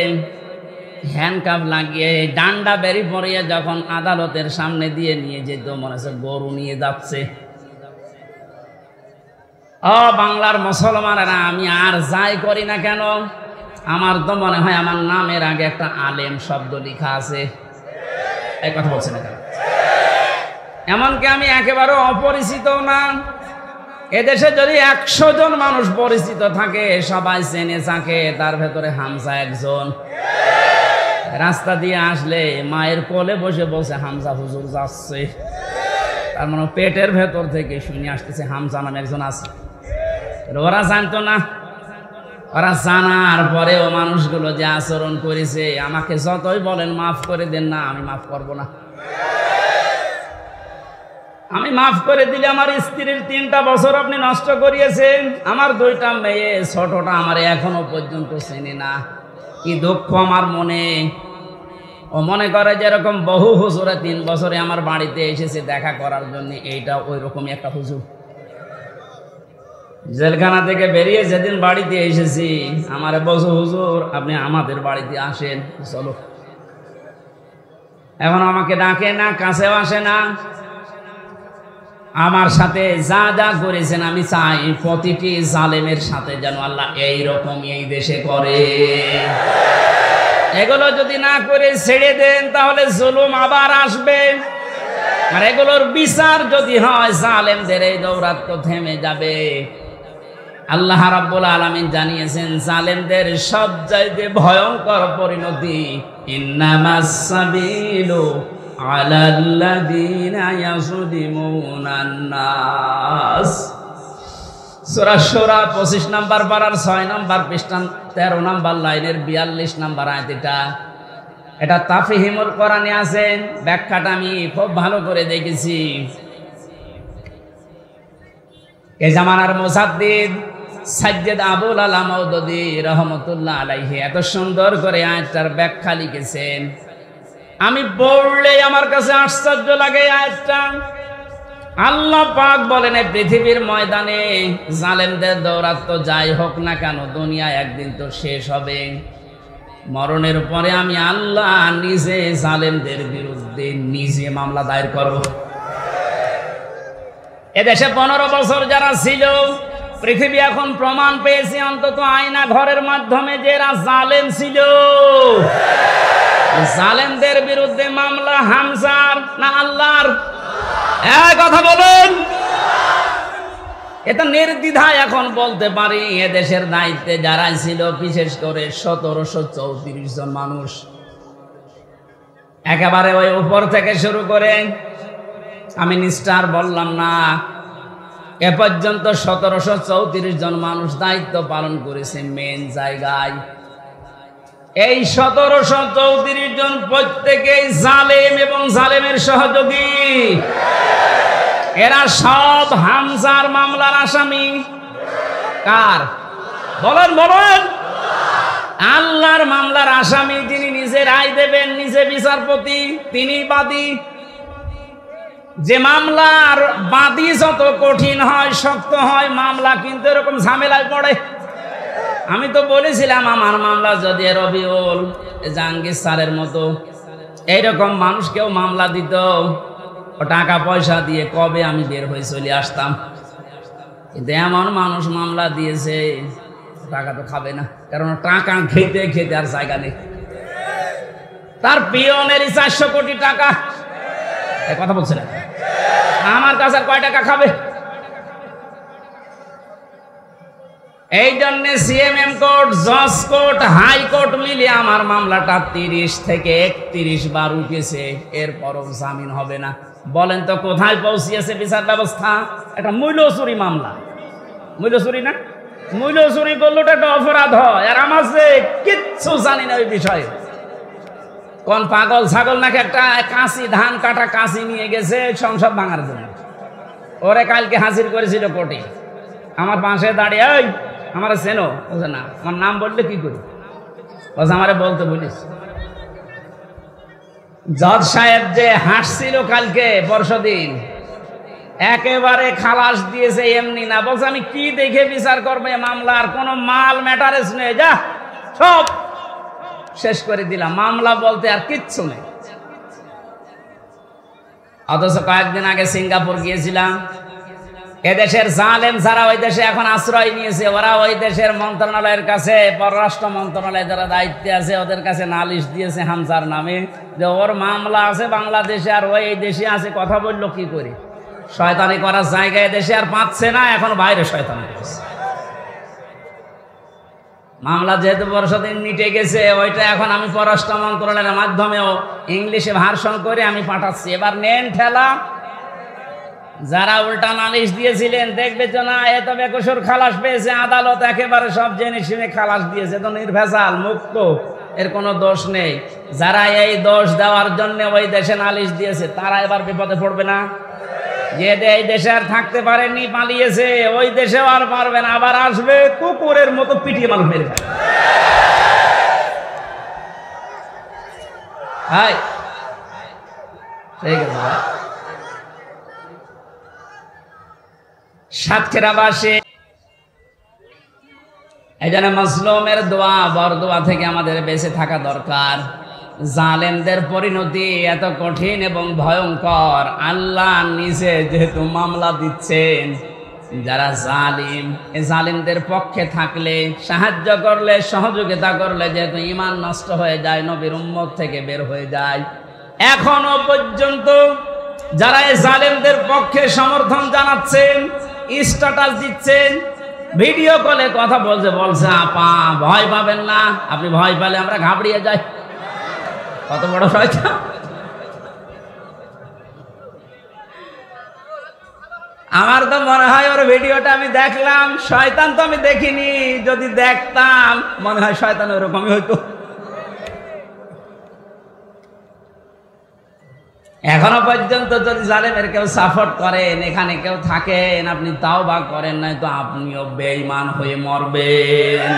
হ্যান্ডকাপ লাগিয়ে, ডান্ডা বেরি পরিয়ে যখন আদালতের সামনে দিয়ে নিয়ে যেত, মনে হচ্ছে গরু নিয়ে যাচ্ছে। ও বাংলার মুসলমানেরা, আমি আর যাই করি না কেন, আমার তো মনে হয় আমার নামের আগে একটা আলেম শব্দ লেখা আছে। এই কথা বলছে না কেন? এমনকি আমি একেবারে অপরিচিত না। এদেশে যদি 100 জন মানুষ পরিচিত থাকে, সবাই চেনে থাকে, তার ভেতরে হামজা একজন। রাস্তা দিয়ে আসলে মায়ের কোলে বসে বসে হামজা হুজুর যাচ্ছে, তার মানে পেটের ভেতর থেকে শুনে আসতেছে হামজা নামে একজন আছে। ওরা জানতো না, ওরা জানার পরেও মানুষগুলো যে আচরণ করেছে, আমাকে যতই বলেন মাফ করে দেন না, আমি মাফ করব না। আমি মাফ করে দিলে আমার স্ত্রীর 3টা বছর আপনি নষ্ট করিয়েছেন, আমার 2টা মেয়ে, ছোটটা আমার এখনো পর্যন্ত চেনে না। কি দুঃখ আমার মনে। ও মনে করে যেরকম বহু হুজুরে 3 বছরে আমার বাড়িতে এসেছে দেখা করার জন্য, এইটা ওই রকমই একটা হুজুর। জেলখানা থেকে বেরিয়ে যেদিন বাড়িতে এসেছি, আমারে বলছে হুজুর আপনি আমাদের বাড়িতে আসেন, চলো। এখন আমাকে ডাকে না, কাছেও আসে না। আমার সাথে যা যা করেছেন, আমি চাই প্রতিটি জালেমের সাথে যেন আল্লাহ এইরকম এই দেশে করে। এগুলো যদি না করে ছেড়ে দেন, তাহলে জুলুম আবার আসবে। আর এগুলোর বিচার যদি হয়, জালেমদের এই দৌরাত্ম্য থেমে যাবে। আল্লাহ রাব্বুল আলামিন জানিয়েছেন, জালেমদের সবচাইতে ভয়ঙ্কর পরিণতি, ইন্নামাস সাবিলু আলাল্লাযীনা ইয়াযলিমুনান নাস। সূরা শূরা 25 নম্বর পারার 6 নম্বর পৃষ্ঠা 13 নম্বর লাইনের 42 নম্বর আয়াত। এটা তাফহিমুল কোরআনে আছে, ব্যাখ্যাটা আমি খুব ভালো করে দেখেছি। এই জামানার মুজাদ্দিদ সাজ্জাদ আবুল আলা মাউদুদী রাহমাতুল্লাহ আলাইহি এত সুন্দর করে আয়াতটার ব্যাখ্যা লিখেছেন, আমি পড়লে আমার কাছে আশ্চর্য লাগে আয়াতটা। আল্লাহ পাক বলেন, এই পৃথিবীর ময়দানে জালেমদের দৌরাত্ম্য যাই হোক না কেন, দুনিয়া একদিন তো শেষ হবে। মরণের পরে আমি আল্লাহ নিজে জালেমদের বিরুদ্ধে নিজে মামলা দায়ের করব। এদেশে 15 বছর যারা ছিল, পৃথিবী এখন প্রমাণ পেয়েছে অন্তত আয়না ঘরের মাধ্যমে যে এরা জালেম ছিল। জালেমদের বিরুদ্ধে মামলা হামজার না আল্লাহর? কথা বলুন। এটা নির্দ্বিধায় এখন বলতে পারি, এদেশের দায়িত্বে যারা ছিল, বিশেষ করে 1734 জন মানুষ, একেবারে ওই উপর থেকে শুরু করে, আমি নিষ্ঠার বললাম না, এ পর্যন্ত 1734 জন মানুষ দায়িত্ব পালন করেছে মেন জায়গায়। এই 1734 জন প্রত্যেকেই জালেম এবং জালেমের সহযোগী। এরা সব হামজার মামলার আসামি। কার? বলেন বলেন। আল্লাহর মামলার আসামি, যিনি নিজে রায় দেবেন, নিজে বিচারপতি, তিনি বাদী। যে মামলার বাদী যত কঠিন হয়, শক্ত হয়, মামলা কিন্তু এরকম ঝামেলায় পড়ে। আমি তো বলেছিলাম আমার মামলা যদি রবিউল জাহাঙ্গীর স্যারের মতো এইরকম মানুষ কেউ মামলা দিত, টাকা পয়সা দিয়ে কবে আমি বের হয়ে চলে আসতাম। কিন্তু এমন মানুষ মামলা দিয়েছে, টাকা তো খাবে না, কারণ টাকা খেতে খেতে আর জায়গা নেই। তার পিয়নেরই 400 কোটি টাকা। এই কথা বলছে না, আমার কাছে আর কয় টাকা খাবে? এই জন্য সিএমএম কোর্ট, জজ কোর্ট, হাইকোর্ট মিলিয়ে আমার মামলাটা 30 থেকে 31 বার উঠেছে, এরপরও জামিন হবে না। বলেন তো কোথায় পৌঁছিয়েছে বিচার ব্যবস্থা? একটা মূল্য চুরি মামলা, মূল্য চুরি না, মূল্য চুরি করলে একটা অপরাধ হয়, আর আমার যে কিচ্ছু জানি না ওই বিষয়ে। কোন পাগল ছাগল নাকি একটা কাঁচি, ধান কাটা কাঁচি নিয়ে গেছে সংসদ ভাঙার জন্য, ওরে কালকে হাজির করেছিল কোর্টে। আমার পাশে দাঁড়িয়ে, ওই আমার চেনো? বলছে না। আমার নাম বললে কি করি? বলছে আমারে বলতে বলিস। জজ সাহেব যে হাসছিল কালকে পরশুদিন, একেবারে খালাস দিয়েছে এমনি না। বলছে আমি কি দেখে বিচার করবো এই মামলার? কোনো মাল ম্যাটারেস নেই, যা সব শেষ করে দিলাম, মামলা বলতে আর কিচ্ছু নেই। অথচ কয়েকদিন আগে সিঙ্গাপুর গিয়েছিলাম, এদেশের জালেম যারা ওই দেশে এখন আশ্রয় নিয়েছে, ওরা ওই দেশের মন্ত্রণালয়ের কাছে, পররাষ্ট্র মন্ত্রণালয়ে যারা দায়িত্বে আছে ওদের কাছে নালিশ দিয়েছে হামজার নামে, যে ওর মামলা আছে বাংলাদেশে আর ওই এই দেশে আছে। কথা বললো কি করি, শয়তানি করার জায়গায় দেশে আর পাচ্ছে না, এখন বাইরে শয়তানি করছে। মামলা যেহেতু বর্ষদিন মিটে গেছে, ওইটা এখন আমি পররাষ্ট্র মন্ত্রণালয়ের মাধ্যমেও ইংলিশে ভার্সন করে আমি পাঠাচ্ছি। এবার নেন ঠেলা। যারা উল্টা নালিশ দিয়েছিলেন দেখবে তো না, এত বেকসুর খালাস পেয়েছে, আদালত একেবারে সব জেনে শুনে খালাস দিয়েছে, তো নির্ভেজাল মুক্ত, এর কোনো দোষ নেই। যারা এই দোষ দেওয়ার জন্য ওই দেশে নালিশ দিয়েছে তারা এবার বিপদে পড়বে না? যে এই দেশে আর থাকতে পারেনি, পালিয়েছে, ওই দেশেও আর পারবে না, আবার আসবে কুকুরের মতো পিটিয়ে মানুষ মেরে ফেলবে। ঠিক আছে। সাতক্ষীরাবাসী এই জন্য মজলুমের দোয়া, বরদোয়া থেকে আমাদের বেঁচে থাকা দরকার। জালেমদের পরিণতি এত কঠিন এবং ভয়ঙ্কর, আল্লাহ নিজে যেহেতু মামলা দিচ্ছেন, যারা জালিম, এই জালিমদের পক্ষে থাকলে, সাহায্য করলে, সহযোগিতা করলে যেহেতু ঈমান নষ্ট হয়ে যায়, নবীর উম্মত থেকে বের হয়ে যায়। এখনো পর্যন্ত যারা এই জালিমদের পক্ষে সমর্থন জানাচ্ছেন, স্ট্যাটাস দিচ্ছেন, ভিডিও কলে কথা বলছে আপা ভয় পাবেন না, আপনি ভয় পেলে আমরা ঘাবড়িয়ে যাই। কত বড় শয়তান! আমার তো মনে হয় ওর ভিডিওটা আমি দেখলাম, শয়তান তো আমি দেখিনি, যদি দেখতাম মনে হয় শয়তান ওরকমই হইতো। এখনো পর্যন্ত যদি জালেমের কেউ সাপোর্ট করেন, এখানে কেউ থাকেন, আপনি তাওবা করেন নাই তো আপনিও বেঈমান হয়ে মরবেন।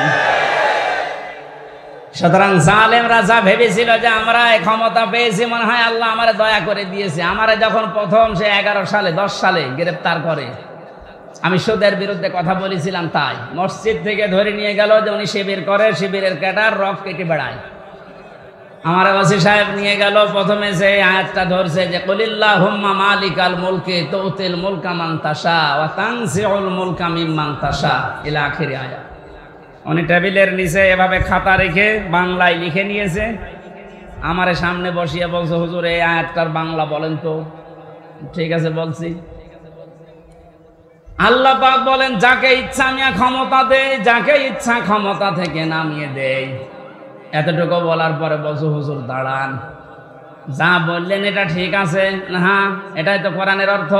সুতরাং জালেমরা যা ভেবেছিল যে আমরা ক্ষমতা পেয়েছি, মনে হয় আল্লাহ আমারে দয়া করে দিয়েছে। আমারে যখন প্রথম সে 11 সালে 10 সালে গ্রেপ্তার করে, আমি সুদের বিরুদ্ধে কথা বলেছিলাম, তাই মসজিদ থেকে ধরে নিয়ে গেল যে উনি শিবির করে, শিবিরের ক্যাডার, রক কেটে বেড়ায়। আমার ওয়াসি সাহেব নিয়ে গেল, প্রথমে যে আয়াতটা ধরছে যে কুলিল্লাহুম্মা মালিকাল মুলকি তুতিল মুলকা মান তাশা ওয়া তানজিউল মুলকা মিম্মান তাশা ইলা আখির আয়াত। উনি টেবিলের নিচে এভাবে খাতা রেখে বাংলায় লিখে নিয়েছে, আমারে সামনে বসিয়ে বলছে হুজুর এই আয়াতটার বাংলা বলেন তো। ঠিক আছে বলছি। আল্লাহ পাক বলেন যাকে ইচ্ছা আমি ক্ষমতা দেই, যাকে ইচ্ছা ক্ষমতা থেকে নামিয়ে দেই। এতটুকু বলার পরে বলছো হুজুর দাঁড়ান, যা বললেন এটা ঠিক আছে না? হ্যাঁ, এটাই তো কোরআনের অর্থ।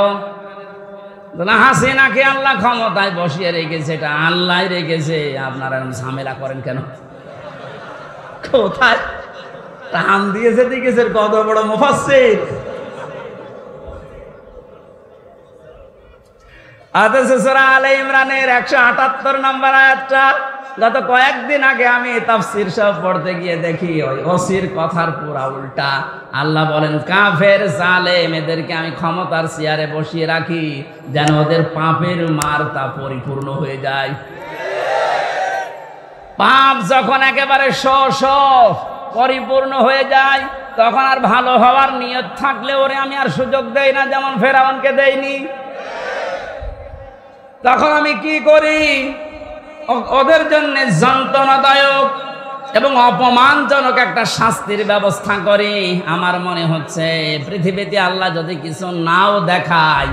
হাসিনাকে আল্লাহ ক্ষমতায় বসিয়ে রেখেছে, এটা আল্লাহ রেখেছে, আপনারা ঝামেলা করেন কেন? কোথায় টান দিয়েছে দেখেছে, কত বড় মুফাসসির। আদেশ সূরা আলে ইমরানের 178 নম্বর আয়াতটা গত কয়েকদিন আগে আমি তাফসীর সব পড়তে গিয়ে দেখি ওই ওসির কথার পুরা উল্টা। আল্লাহ বলেন কাফের জালেম এদেরকে আমি ক্ষমতার চেয়ারে বসিয়ে রাখি যেন ওদের পাপের মারতা পরিপূর্ণ হয়ে যায়। পাপ যখন একেবারে পরিপূর্ণ হয়ে যায় তখন আর ভালো হওয়ার নিয়ত থাকলে ওরে আমি আর সুযোগ দেই না, যেমন ফেরাউনকে দেইনি। তখন আমি কি করি? ওদের জন্য যন্ত্রণাদায়ক এবং অপমানজনক একটা শাস্তির ব্যবস্থা করি। আমার মনে হচ্ছে পৃথিবীতে আল্লাহ যদি কিছু নাও দেখায়,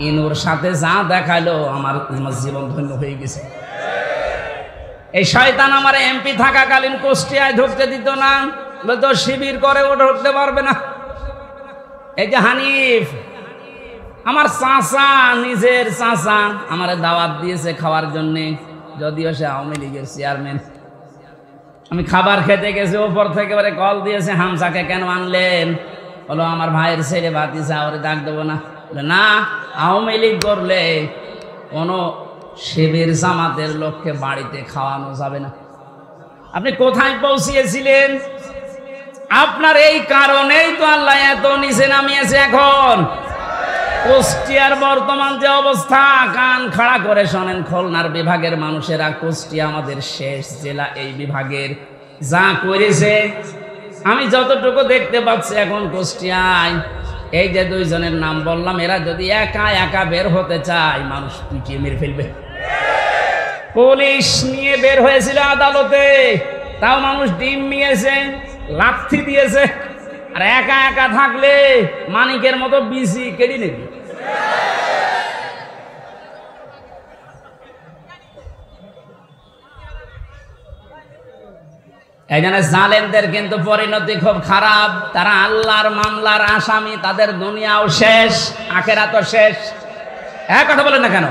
ইনুর সাথে যা দেখালো আমার জীবন ধন্য হয়ে গেছে। এই শয়তান আমার এমপি থাকাকালীন কুষ্টিয়ায় ঢুকতে দিত না, বলতো শিবির করে ও ঢুকতে পারবে না। এই যে হানিফ আমার চাচা, নিজের চাচা আমার দাওয়াত দিয়েছে খাওয়ার জন্যে, যদিও সে আওয়ামী লীগের চেয়ারম্যান। আমি খাবার খেতে গেছি, ওপর থেকে এবারে কল দিয়েছে, হামসাকে কেন আনলেন? বলো আমার ভাইয়ের ছেলে ভাতিজা, ওরে ডাক দেবো না। না, আওয়ামী লীগ করলে কোনো শিবির জামাতের লোককে বাড়িতে খাওয়ানো যাবে না। আপনি কোথায় পৌঁছিয়েছিলেন? আপনার এই কারণেই তো আল্লাহ এত নিচে নামিয়েছে। এখন কুষ্টিয়ার বর্তমান যে অবস্থা, কান খাড়া করে শোনেন খুলনার বিভাগের মানুষেরা, কুষ্টিয়া আমাদের শেষ জেলা, এই বিভাগের যা করেছে আমি যতটুকু দেখতে পাচ্ছি এখন কুষ্টিয়ায়, এই যে দুইজনের নাম বললাম, এরা যদি একা একা বের হতে চায় মানুষ পিটিয়ে মেরে ফেলবে। পুলিশ নিয়ে বের হয়েছিল আদালতে, তাও মানুষ ডিম নিয়েছে, লাথি দিয়েছে। আর একা একা থাকলে মানিকের মতো বিসি কেড়ে নেবে। এই জন্য জালেমদের কিন্তু পরিণতি খুব খারাপ। তারা আল্লাহর মামলার আসামি, তাদের দুনিয়াও শেষ, আখিরাতও শেষ। এক কথা বলেন না কেন?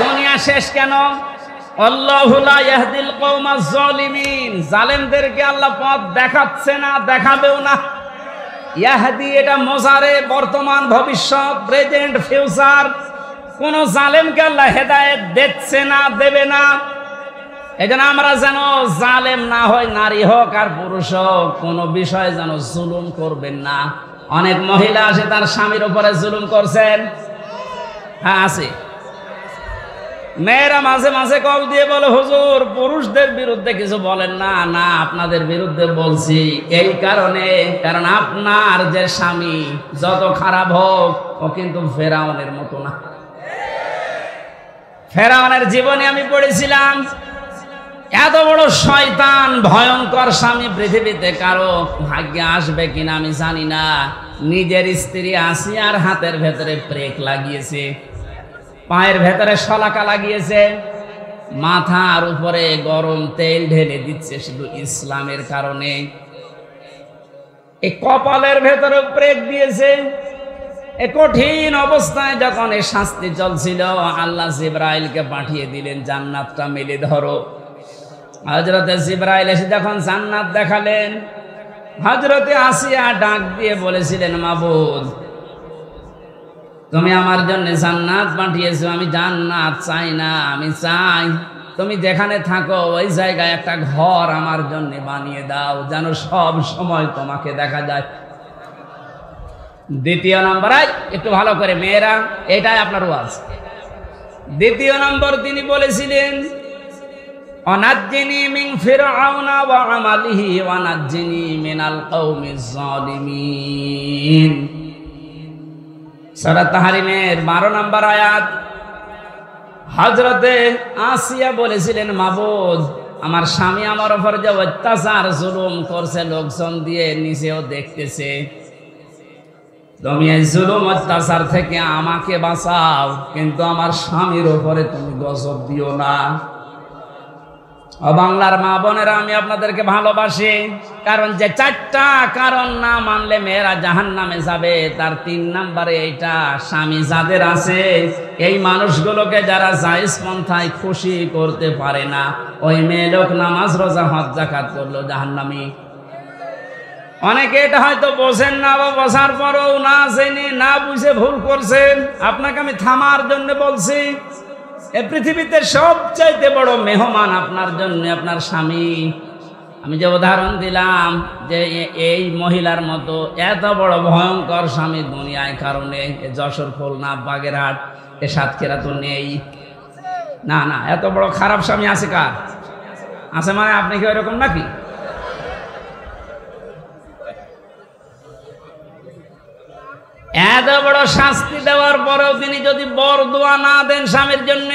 দুনিয়া শেষ কেন? আল্লাহু লা ইয়াহদিল কওমাজ জালিমিন, জালেমদেরকে আল্লাহ পথ দেখাচ্ছে না, দেখাবেও না। ইয়াহদি এটা মোজারে, বর্তমান, ভবিষ্যৎ, প্রেজেন্ট, ফিউচার। কোন জালেমকে আল্লাহ হেদায়েত দিচ্ছে না, দেবে না। এই জন্য আমরা যেন জালেম না হয়, নারী হোক আর পুরুষ হোক, কোনো বিষয়ে যেন জুলুম করবেন না। অনেক মহিলা আছে তার স্বামীর উপরে জুলুম করছেন। হ্যাঁ আছে। মেয়েরা মাঝে মাঝে কল দিয়ে বলে হুজুর পুরুষদের বিরুদ্ধে কিছু বলেন না। না, আপনাদের বিরুদ্ধে বলছি এই কারণে, কারণ আপনার যে স্বামী যত খারাপ হোক ও কিন্তু ফেরাউনের মতো না। ফেরাউনের জীবনে আমি পড়েছিলাম, এত বড় শয়তান ভয়ঙ্কর স্বামী পৃথিবীতে কারো ভাগ্যে আসবে কিনা আমি জানি না। নিজের স্ত্রী আসিয়ার হাতের ভেতরে ব্রেক লাগিয়েছে, পায়ের ভেতরে শলাকা লাগিয়েছে, মাথার উপরে গরম তেল ঢেলে দিচ্ছে শুধু ইসলামের কারণে। এই কপালের ভেতরে ব্রেক দিয়েছে। এই কঠিন অবস্থায় যখন এই শাস্তি চলছিল, আল্লাহ জিবরাইলকে পাঠিয়ে দিলেন, জান্নাতটা মেলে ধরো। হযরতে জিবরাইল এসে যখন জান্নাত দেখালেন, হযরতে আসিয়া ডাক দিয়ে বলেছিলেন, মাবুদ তুমি আমার জন্য জান্নাত পাঠিয়েছো, আমি জান্নাত চাই না, আমি চাই তুমি যেখানে থাকো ওই জায়গায় একটা ঘর আমার জন্য বানিয়ে দাও, যেন সব সময় তোমাকে দেখা যায়। দ্বিতীয় নম্বর, একটু ভালো করে মেয়েরা, এটাই আপনার ওয়াজ। দ্বিতীয় নম্বর তিনি বলেছিলেন, অনাজ্জিনি মিন ফিরআউনা ওয়া আমালিহি ওয়া নাজ্জিনি মিনাল কওমিজ জালিমিন। সূরা তাহরিমের 12 নম্বর আয়াত। হযরতে আসিয়া বলেছিলেন, মাবুদ আমার স্বামী আমার উপর যে অত্যাচার জুলুম করছে, লোকজন দিয়ে নিজেও দেখতেছে, তুমি এই জুলুম অত্যাচার থেকে আমাকে বাঁচাও, কিন্তু আমার স্বামীর উপরে তুমি গজব দিও না। ও বাংলার মা বোনেরা, আমি আপনাদেরকে ভালোবাসি, কারণ যে 4টা কারণ না মানলে মেয়েরা জাহান্নামে যাবে, তার 3 নম্বরে এইটা। স্বামী যাদের আছে, এই মানুষগুলোকে যারা জায়েজ পন্থায় খুশি করতে পারে না, ওই মেয়ে লোক নামাজ রোজা হজ যাকাত করলো জাহান্নামী। অনেকে এটা হয়তো বোঝেন না, বা বোঝার পরেও না জেনে না বুঝে ভুল করছেন। আপনাকে আমি থামার জন্য বলছি। এই পৃথিবীতে সবচাইতে বড় মেহমান আপনার জন্য আপনার স্বামী। আমি যে উদাহরণ দিলাম যে এই মহিলার মতো এত বড় ভয়ঙ্কর স্বামী দুনিয়ায় কারণে যশোর, খুলনা, বাগেরহাট, এ সাতক্ষীরা তো নেই। না না, এত বড় খারাপ স্বামী আছে কার? আছে মানে আপনি কি ওইরকম নাকি? এত বড় শাস্তি দেওয়ার পরেও তিনি যদি বরদোয়া না দেন স্বামীর জন্য,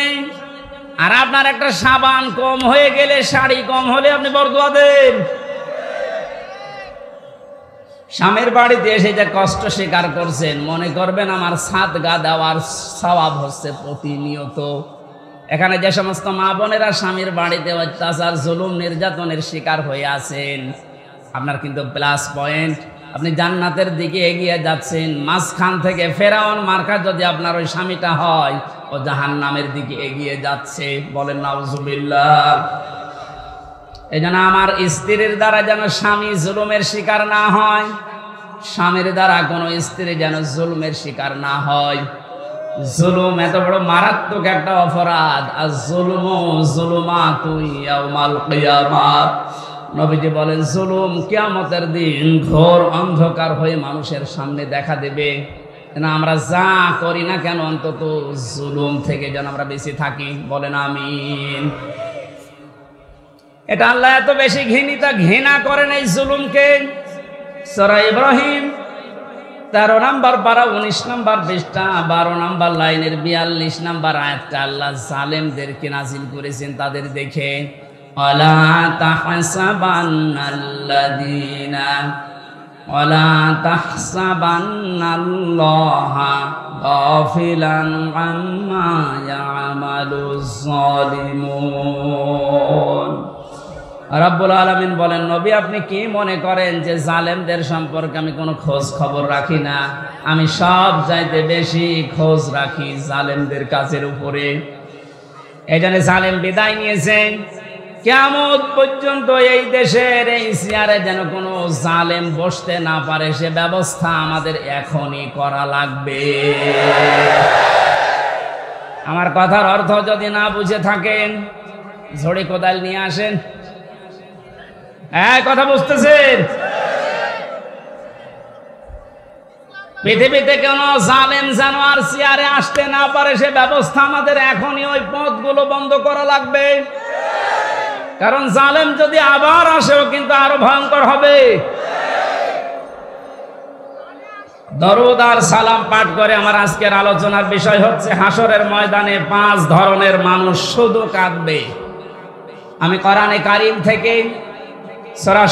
আর আপনার একটা সাবান কম হয়ে গেলে, শাড়ি কম হলে আপনি বরদোয়া দেন। স্বামীর বাড়িতে এসে যে কষ্ট স্বীকার করছেন, মনে করবেন আমার সাদগা দেওয়ার সওয়াব হচ্ছে প্রতিনিয়ত। এখানে যে সমস্ত মা বোনেরা স্বামীর বাড়িতে অত্যাচার, জুলুম, নির্যাতনের শিকার হয়ে আছেন, আপনার কিন্তু প্লাস পয়েন্ট, আপনি জান্নাতের দিকে এগিয়ে যাচ্ছেন। মাঝখান থেকে ফেরাউন মার্কা যদি আপনার ওই স্বামীটা হয়, ও জাহান্নামের দিকে এগিয়ে যাচ্ছে। বলেন নাউজুবিল্লাহ। এই জন্য আমার স্ত্রীর দ্বারা যেন স্বামী জুলুমের শিকার না হয়, স্বামীর দ্বারা কোনো স্ত্রী যেন জুলুমের শিকার না হয়। জুলুম এত বড় মারাত্মক একটা অপরাধ। আর জুলুমু যুলুমাতু ইয়াউমাল কিয়ামাহ, নবীজি বলেন জুলুম কিয়ামতের দিন ঘোর অন্ধকার হয়ে মানুষের সামনে দেখা দেবে। না আমরা যা করি না কেন, অন্তত জুলুম থেকে যেন আমরা বেঁচে থাকি। বলেন আমিন। এটা আল্লাহ এত বেশি ঘৃণা করেন এই জুলুমকে। সূরা ইব্রাহিম 13 নম্বর পারা 19 নম্বর পৃষ্ঠা 12 নম্বর লাইনের 42 নম্বর আয়াতটা আল্লাহ জালেমদেরকে নাজিল করেছেন তাদের দেখে। ওয়ালা তাহসাবান্নাল্লাহা গাফিলান আম্মা ইয়ামালুজ জালিমুন। রব্বুল আলামিন বলেন, নবী আপনি কি মনে করেন যে জালেমদের সম্পর্কে আমি কোনো খোঁজ খবর রাখি না? আমি সব চাইতে বেশি খোঁজ রাখি জালেমদের কাজের উপরে। এই জন্য জালেম বিদায় নিয়েছেন। কিয়ামত পর্যন্ত এই দেশের এই চেয়ারে যেন কোনো জালেম বসতে না পারে, সে ব্যবস্থা আমাদের এখনই করা লাগবে। আমার কথার অর্থ যদি না বুঝে থাকেন, ঝড়ি কোদাল নিয়ে আসেন। কথা বুঝতেছেন? পৃথিবীতে কোন জালেম যেন আর চেয়ারে আসতে না পারে, সে ব্যবস্থা আমাদের এখনই ওই পথগুলো বন্ধ করা লাগবে। কারণ জালেম যদি আবার আসেও কিন্তু আরো ভয়ঙ্কর হবে। দরুদ আর সালাম পাঠ করে আমার আজকের আলোচনার বিষয় হচ্ছে হাসরের ময়দানে 5 ধরনের মানুষ শুধু কাঁদবে। আমি কোরআনে কারীম থেকে সূরা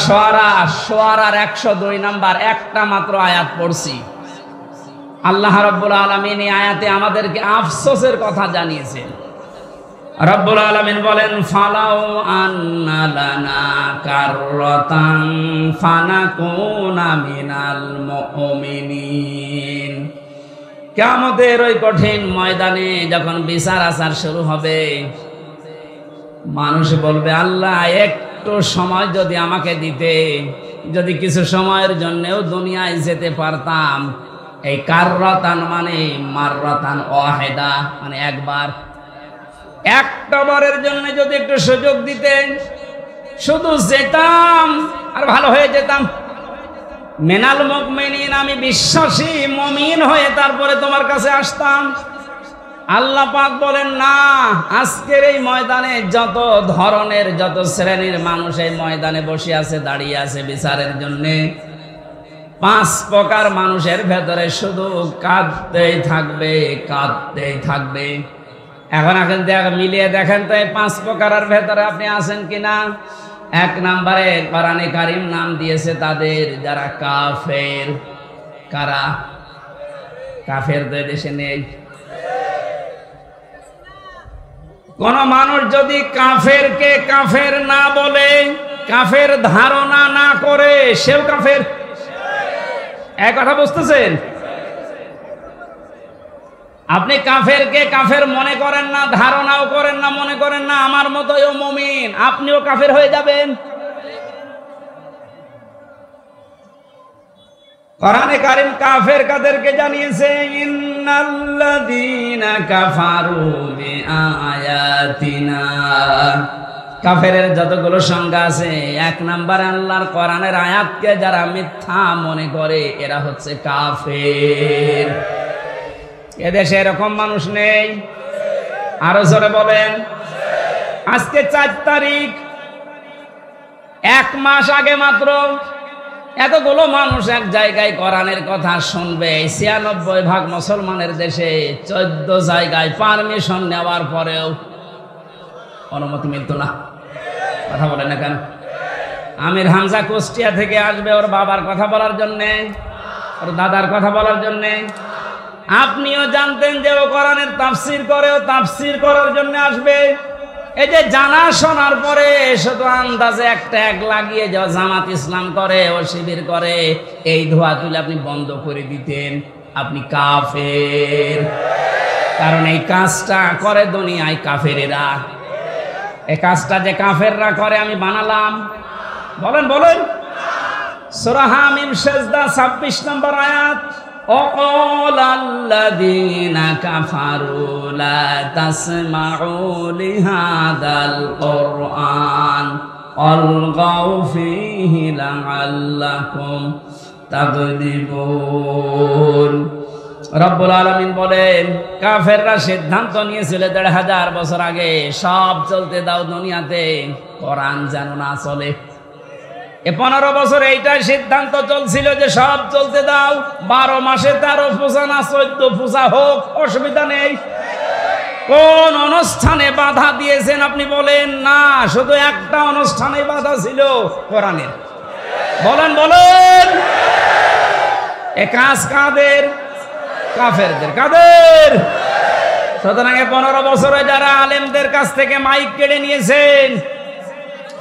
শুআরার 102 নম্বর একটা মাত্র আয়াত পড়ছি। আল্লাহ রাব্বুল আলামিন এই আয়াতে আমাদেরকে আফসোসের কথা জানিয়েছেন। রব্বুল আলামিন বলেন, ফালাউ আন্না লানা কাররাতান ফানাকুনা মিনাল মুমিনিন। কিয়ামতের ওই কঠিন ময়দানে যখন বিচার আচার শুরু হবে, মানুষ বলবে, আল্লাহ একটু সময় যদি আমাকে দিতে, যদি কিছু সময়ের জন্যও দুনিয়ায় যেতে পারতাম। এই কাররাতান মানে মাররাতান ওয়াহিদা, মানে একবার, একটা বারের জন্য যদি একটু সুযোগ দিতেন, শুধু যেতাম আর ভালো হয়ে যেতাম। মিনাল মুমিনিন, আমি বিশ্বাসী মুমিন হয়ে তারপরে তোমার কাছে আসতাম। আল্লাহ পাক বলেন, না, আজকের এই ময়দানে যত ধরনের, যত শ্রেণীর মানুষ এই ময়দানে বসে আছে, দাঁড়িয়ে আছে বিচারের জন্যে, 5 প্রকার মানুষের ভেতরে শুধু কাঁদতেই থাকবে, কাঁদতেই থাকবে। এখন মিলিয়ে দেখেন তো এই 5 প্রকারের ভেতরে আপনি আছেন কিনা। 1 নম্বরে কোরআনে কারীম নাম দিয়েছে তাদের, যারা কাফের। কারা কাফের? তো দেশে নেই। কোন মানুষ যদি কাফেরকে কাফের না বলে, কাফের ধারণা না করে, সেও কাফের। এক কথা বুঝতেছেন? আপনি কাফেরকে কাফের মনে করেন না, ধারণাও করেন না, মনে করেন না আমার মতোও মুমিন, আপনিও কাফের হয়ে যাবেন। কোরআনে কারীম কাফের কাদেরকে জানিয়েছে, ইন্নাল্লাযীনা কাফারু বিআয়াতিনা। কাফেরের যতগুলো সংজ্ঞা আছে, এক নাম্বার আল্লাহর কোরআনের আয়াতকে যারা মিথ্যা মনে করে এরা হচ্ছে কাফের। এদেশে এরকম মানুষ নেই? আরো জোরে বলেন। আজকে 4 তারিখ, 1 মাস আগে মাত্র এতগুলো মানুষ এক জায়গায় কোরআনের কথা শুনবে। 96% মুসলমানের দেশে 14 জায়গায় পারমিশন নেওয়ার পরেও অনুমতি মিলত না। কথা বলে না কেন? আমির হামজা কুষ্টিয়া থেকে আসবে ওর বাবার কথা বলার জন্যে, ওর দাদার কথা বলার জন্যে। আপনিও জানতেন যে ও কোরআনের তাফসির করে, ও তাফসির করার জন্য আসবে। এই যে জানা শোনার পরে শুধু আন্দাজে একটা এক লাগিয়ে যাও জামাত ইসলাম করে, ও শিবির করে, এই ধোয়া তুলে আপনি বন্ধ করে দিতেন, আপনি কাফের। কারণ এই কাজটা করে দুনিয়ায় কাফেরেরা। এই কাজটা যে কাফেররা করে আমি বানালাম। বলেন বলেন। সূরা হামিম সেজদা 26 নম্বর আয়াত, وقال الذين كفروا لا تسمعوا لهذا القرآن والغوا فيه لعلكم تغلبون। রব্বুল আলামিন বলেন, কাফেররা সিদ্ধান্ত নিয়েছিল 1500 বছর আগে, সব চলতে দাও দুনিয়াতে, কোরআন যেন না চলে। 15 বছর এইটাই সিদ্ধান্ত চলছিল যে সব চলতে দাও, 12 মাসে 13 পূজা না 14 পূজা হোক, অসুবিধা নেই। কোন অনুষ্ঠানে বাধা দিয়েছেন আপনি বলেন? না, শুধু একটা অনুষ্ঠানে বাধা ছিল, কোরআনের। বলেন বলেন। এ কাজ কাদের? কাফেরদের। কাদের? সুতরাং 15 বছরে যারা আলেমদের কাছ থেকে মাইক কেড়ে নিয়েছেন,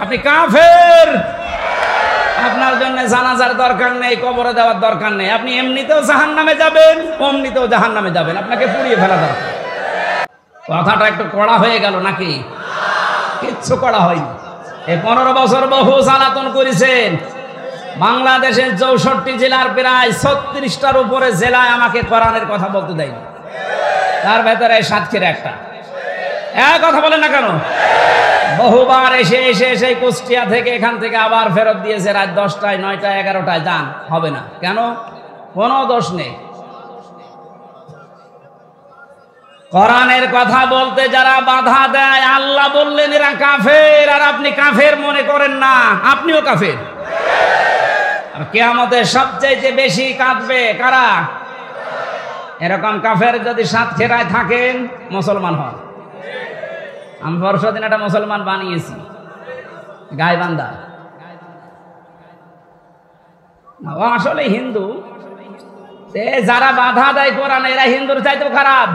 আপনি কাফের। আপনার জন্য জানাজার দরকার নেই, কবরে দেওয়ার দরকার নেই। আপনি এমনিতেও জাহান্নামে যাবেন, অমনিতেও জাহান্নামে যাবেন, আপনাকে পুড়িয়ে ফেলা দরকার। কথাটা একটু কড়া হয়ে গেল নাকি? কিচ্ছু কড়া হয়নি। এই 15 বছর বহু জ্বালাতন করেছেন। বাংলাদেশের 64 জেলার প্রায় 36টার উপরে জেলায় আমাকে কোরআনের কথা বলতে দেয়নি। তার ভেতরে সাতক্ষীরা একটা। কথা বলেন না কেন? বহুবার এসে এসে এসে কুষ্টিয়া থেকে এখান থেকে আবার ফেরত দিয়েছে রাত 10টায়, 9টায়, 11টায়। যান, হবে না। কেন? কোনো দোষ নেই। কোরআনের কথা বলতে যারা বাধা দেয়, আল্লাহ বললেন এরা কাফের, আর আপনি কাফের মনে করেন না, আপনিও কাফের। আর কিয়ামতে সবচেয়ে বেশি কাঁদবে কারা? এরকম কাফের যদি সাতক্ষীরায় থাকেন, মুসলমান হন। আমি পরশুদিন একটা মুসলমান বানিয়েছি, গাইবান্ধা। ও আসলে হিন্দু। যারা বাধা দেয় কোরআনে এরা হিন্দুর চাইতেও খারাপ।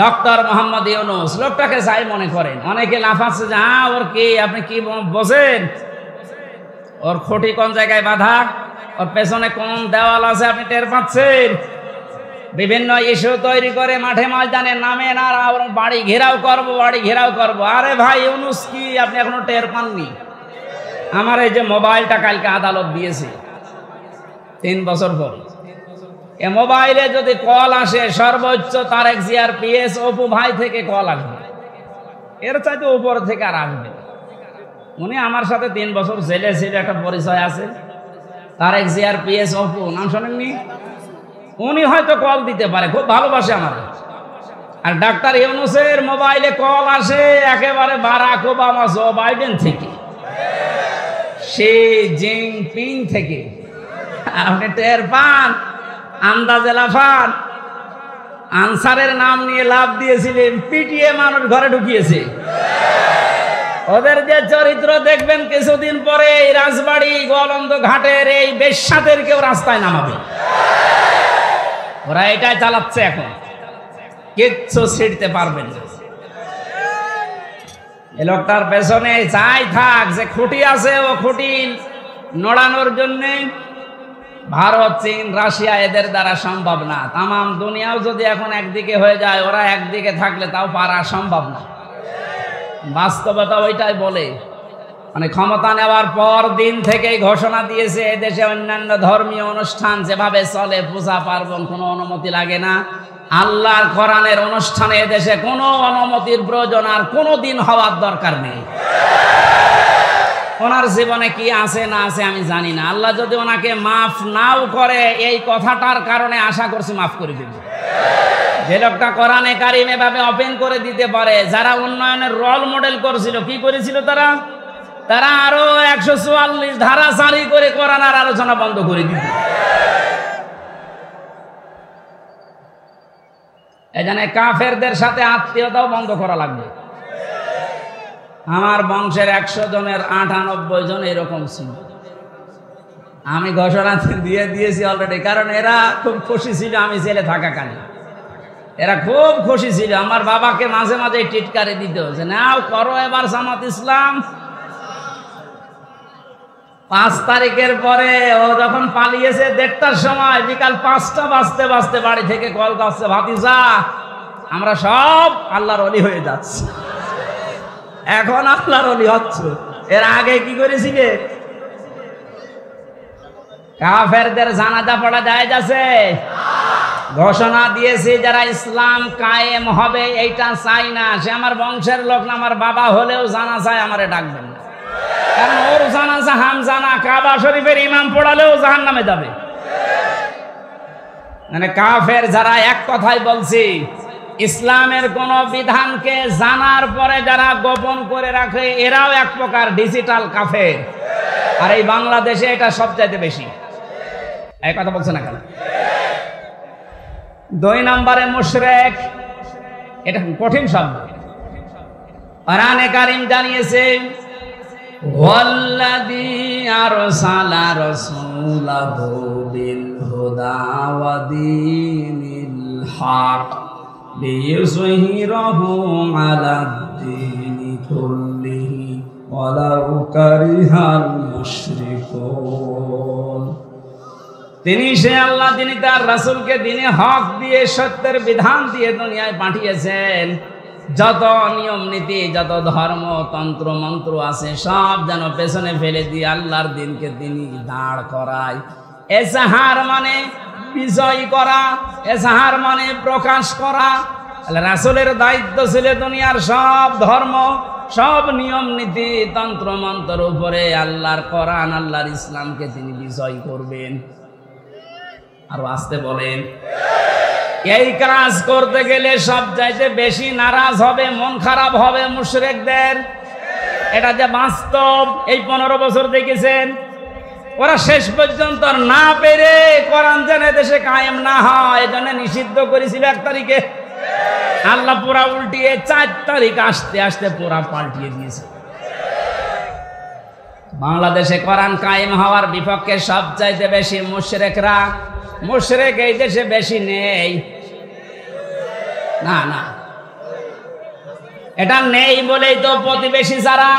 ডক্টর মোহাম্মদ ইউনূস লোকটাকে চাই মনে করেন। অনেকে লাফাচ্ছে যে হ্যাঁ ওর কি, আপনি কি বোঝেন? ওর খুঁটি কোন জায়গায় বাধা, ওর পেছনে কোন দেওয়াল আছে আপনি টের পাচ্ছেন? বিভিন্ন ইস্যু তৈরি করে মাঠে ময়দানে নামেন আর বাড়ি ঘেরাও করবো, বাড়ি ঘেরাও করবো। আরে ভাই, ইউনূস কি আপনি এখনো টের পাননি? আমার এই যে মোবাইলটা কালকে আদালত দিয়েছে 3 বছর পর, এ মোবাইলে যদি কল আসে সর্বোচ্চ তারেক জিয়ার পিএস অপু ভাই থেকে কল আসবে, এর চাইতে উপর থেকে আর আসবে। উনি আমার সাথে 3 বছর জেলে ছিল, একটা পরিচয় আছে। তারেক জিয়ার পিএস অপু, নাম শোনেননি? উনি হয়তো কল দিতে পারে, খুব ভালোবাসে আমার। আর ডাক্তার ইউনূসের মোবাইলে কল আসে একেবারে বারাক ওবামা, জো বাইডেন থেকে, শি জিনপিং থেকে। আপনি টের পান? আন্দাজে লাফান। আনসারের নাম নিয়ে লাভ দিয়েছিলেন, পিটিয়ে মানুষ ঘরে ঢুকিয়েছে। ওদের যে চরিত্র দেখবেন কিছুদিন পরে এই রাজবাড়ি গোয়ালন্দ ঘাটের এই বেশ্যাদের কেউ রাস্তায় নামাবে। ওরা এটাই চালাচ্ছে এখন, কিচ্ছু ছিড়তে পারবেন না। এই লোকটার পেছনে যাই থাক, যে খুঁটি আছে ও খুঁটি নড়ানোর জন্য ভারত, চীন, রাশিয়া এদের দ্বারা সম্ভব না। তামাম দুনিয়াও যদি এখন একদিকে হয়ে যায়, ওরা একদিকে থাকলে তাও পারা সম্ভব না। বাস্তবতা ওইটাই বলে। মানে ক্ষমতা নেওয়ার পর দিন থেকেই ঘোষণা দিয়েছে এদেশে অন্যান্য ধর্মীয় অনুষ্ঠান যেভাবে চলে, পূজা পার্বণ, কোনো অনুমতি লাগে না। আল্লাহর কোরআনের অনুষ্ঠানে এদেশে কোনো অনুমতির প্রয়োজন আর কোনো দিন হওয়ার দরকার নেই। ওনার জীবনে কি আছে না আছে আমি জানি না। আল্লাহ যদি ওনাকে মাফ নাও করে, এই কথাটার কারণে আশা করছি মাফ করে দেবে। যে লোকটা কোরআনে কারিম এভাবে ওপেন করে দিতে পারে, যারা উন্নয়নের রোল মডেল করেছিল, কি করেছিল তারা আরো 144 ধারা জারি করে কোরআন আর আলোচনা বন্ধ করে দিত। এখানে কাফেরদের সাথে আত্মীয়তাও বন্ধ করা লাগবে। আমার বংশের 100 জনের 98 জন এরকম ছিল। আমি ঘোষণা দিয়ে দিয়েছি অলরেডি, কারণ এরা খুব খুশি ছিল আমি জেলে থাকাকালে। এরা খুব খুশি ছিল। আমার বাবাকে মাঝে মাঝে টিটকারি দিত যে নাও করো এবার জামাত ইসলাম। 5 তারিখের পরে ও যখন পালিয়েছে 1:30টার সময়, বিকাল 5টা বাজতে বাজতে বাড়ি থেকে কল করছে, ভাতিজা আমরা সব আল্লাহর ওলি হয়ে যাচ্ছি। এখন আল্লাহর ওলি হচ্ছে। এর আগে কি করেছিলে? কাফেরদের জানাজা পড়া জায়েজ আছে? ঘোষণা দিয়েছি যারা ইসলাম কায়েম হবে এইটা চাই না, সে আমার বংশের লোক না, আমার বাবা হলেও জানাজায় আমারে ডাকবেন না। কারণ ওর জানাজা হামজানা, কাবা শরীফের ইমাম পড়ালেও জাহান্নামে যাবে। মানে কাফের যারা, এক কথাই বলছি, ইসলামের কোন বিধানকে জানার পরে যারা গোপন করে রাখে, এরাও এক প্রকার ডিজিটাল কাফের। আর এই বাংলাদেশে এটা সবচাইতে বেশি। এই কথা বলছে না কেন? 2 নম্বরে মুশরিক, এটা কঠিন শব্দ। কোরআনে কারীম জানিয়েছে ওয়াল্লাযী আরসালা রাসূলাহু বিল হুদা ওয়া দীনিল হক লিইয়ুযহিরাহু আলাদ-দীনি কুল্লিহি ওয়ালাউ কারিহাল মুশরিকুন। তিনি সে আল্লাহ, যিনি তার রাসূলকে দ্বীনে হক দিয়ে, সত্যের বিধান দিয়ে দুনিয়ায় পাঠিয়েছেন। যত নিয়ম নীতি, যত ধর্ম তন্ত্র মন্ত্র আছে সব যেন পেছনে ফেলে দিয়ে আল্লাহর দিনকে তিনি দাঁড় করায়। এজাহার মানে বিজয় করা, এজাহার মানে প্রকাশ করা। রাসূলের দায়িত্ব ছিল দুনিয়ার সব ধর্ম, সব নিয়ম নীতি তন্ত্র মন্ত্রের উপরে আল্লাহর কোরআন, আল্লাহর ইসলামকে তিনি বিজয় করবেন। আর আসতে বলেন, এই কাজ করতে গেলে সব চাইতে বেশি নারাজ হবে, মন খারাপ হবে মুশরিকদের। এটা যে বাস্তব, এই 15 বছর দেখেছেন। ওরা শেষ পর্যন্ত না পেরে কোরআন যেন দেশে কায়েম না হয়, এজন্য নিষিদ্ধ করেছিল 1 তারিখে। আল্লাহ পুরা উল্টিয়ে 4 তারিখ আসতে আসতে পুরা পাল্টিয়ে দিয়েছে। বাংলাদেশে কোরআন কায়েম হওয়ার বিপক্ষে সব চাইতে বেশি মুশরিকরা। মুশরিক এই দেশে বেশি নেই, না না, এটা নেই বলেই তো প্রতিবেশী যারা,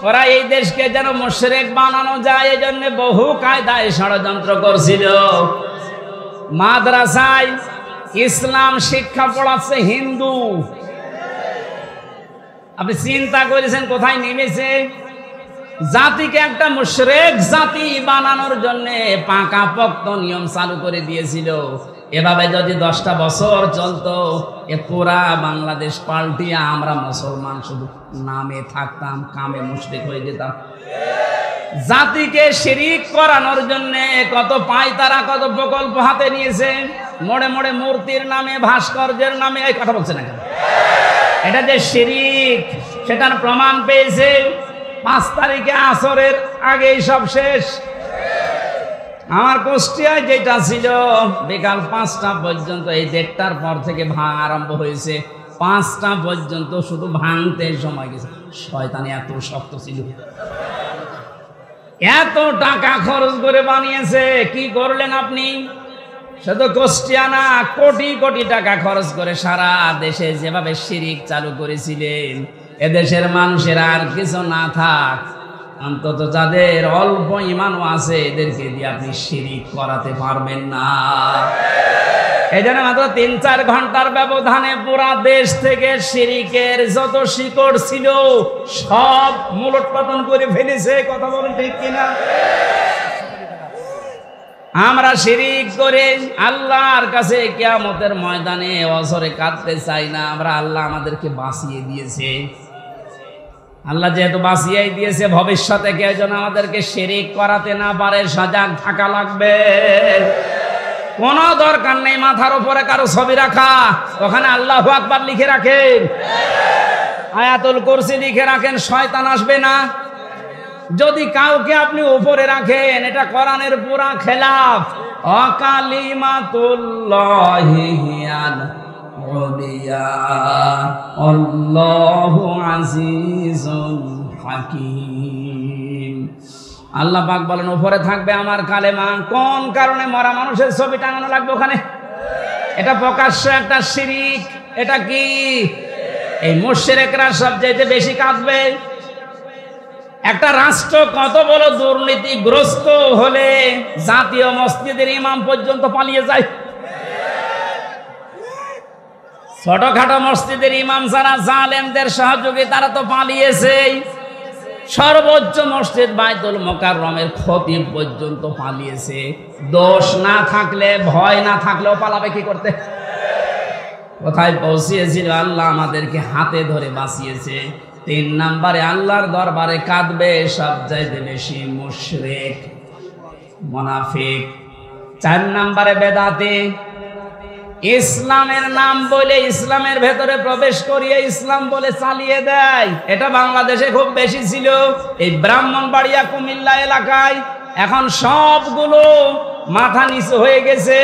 ওরা এই দেশকে যেন মুশরিক বানানো যায়, এই জন্য বহু কায়দায় ষড়যন্ত্র করছিল। মাদ্রাসায় ইসলাম শিক্ষা পড়াচ্ছে হিন্দু। আপনি চিন্তা করেছেন কোথায় নেমেছে? জাতিকে একটা মুশরিক জাতি বানানোর জন্য পাকাপোক্ত নিয়ম চালু করে দিয়েছিল। এভাবে যদি 10টা বছর চলতো, এ পুরা বাংলাদেশ পাল্টিয়ে আমরা মুসলমান শুধু নামে থাকতাম, কামে মুশরিক হয়ে যেতাম। জাতিকে শিরিক করানোর জন্য কত পায়তারা, কত প্রকল্প হাতে নিয়েছে। মোড়ে মোড়ে মূর্তির নামে, ভাস্কর্যের নামে, এই কথা বলছে না কেন? এটা যে শিরিক, সেটার প্রমাণ পেয়েছে। 5 তারিখে আসরের আগেই সব শেষ। আমার কুষ্টিয়ায় যেটা ছিল বিকাল 5টা পর্যন্ত, এই 1:30টার পর থেকে আরম্ভ হয়েছে, 5টা পর্যন্ত শুধু ভাঙতে সময় গেছে। শয়তানি এত শক্ত ছিল, এত টাকা খরচ করে বানিয়েছে। কি করলেন আপনি? শুধু কুষ্টিয়া না, কোটি কোটি টাকা খরচ করে সারা দেশে যেভাবে শিরিক চালু করেছিলেন, এদেশের মানুষের আর কিছু না থাক, অন্তত যাদের অল্প ঈমানও আছে এদেরকে দিয়ে আপনি শিরিক করাতে পারবেন না। এই জন্য মাত্র 3-4 ঘন্টার ব্যবধানে পুরা দেশ থেকে শিরিকের যত শিকড় ছিল সব মূলোৎপাটন করে ফেলেছে। কথা বলেন ঠিক কিনা? আমরা শিরিক করে আল্লাহর কাছে কিয়ামতের ময়দানে অঝরে কাঁদতে চাই না। আমরা আল্লাহ আমাদেরকে বাঁচিয়ে দিয়েছে। আল্লাহ যেহেতু বাঁচিয়ে দিয়েছে, ভবিষ্যতে কেউ যেন আমাদেরকে শিরিক করাতে না পারে সজাগ থাকা লাগবে। কোনো দরকার নেই মাথার উপরে কারো ছবি রাখা, ওখানে আল্লাহু আকবার লিখে রাখেন, আয়াতুল কুরসি লিখে রাখেন, শয়তান আসবে না। যদি কাউকে আপনি উপরে রাখেন, এটা কোরআনের পুরা খেলাফ। অকালিমাতুল্লাহি হিয়াল উলিয়া আল্লাহু আজিজুল হাকীম। আল্লাহ পাক বলেন উপরে থাকবে আমার কালেমা। কোন কারণে মরা মানুষের ছবি টাঙানো লাগবে ওখানে? এটা প্রকাশ্য একটা শিরিক। এটা কি? এই মুশরিকরা সবচেয়ে বেশি কাঁদবে। একটা রাষ্ট্র কত বড় দুর্নীতিগ্রস্ত হলে জাতীয় মসজিদের ইমাম পর্যন্ত পালিয়ে যায়। ছোটখাটো মসজিদের ইমাম যারা জালেমদের সহযোগী তারা তো পালিয়েছে। সর্বোচ্চ মসজিদ বাইতুল মুকাররমের খতিব পর্যন্ত পালিয়েছে। দোষ না থাকলে, ভয় না থাকলেও পালাবে কি করতে? কোথায় পৌঁছিয়েছিল? আল্লাহ আমাদেরকে হাতে ধরে বাঁচিয়েছে। 3 নম্বরে আল্লাহর দরবারে কাঁদবে সবচাইতে বেশি মুশরিক, মুনাফিক। 4 নম্বরে বেদাতি। ইসলামের নাম বলে ইসলামের ভেতরে প্রবেশ করিয়ে ইসলাম বলে চালিয়ে দেয়। এটা বাংলাদেশে খুব বেশি ছিল। এই ব্রাহ্মণবাড়িয়া, কুমিল্লা এলাকায় এখন সবগুলো মাথা নিচু হয়ে গেছে।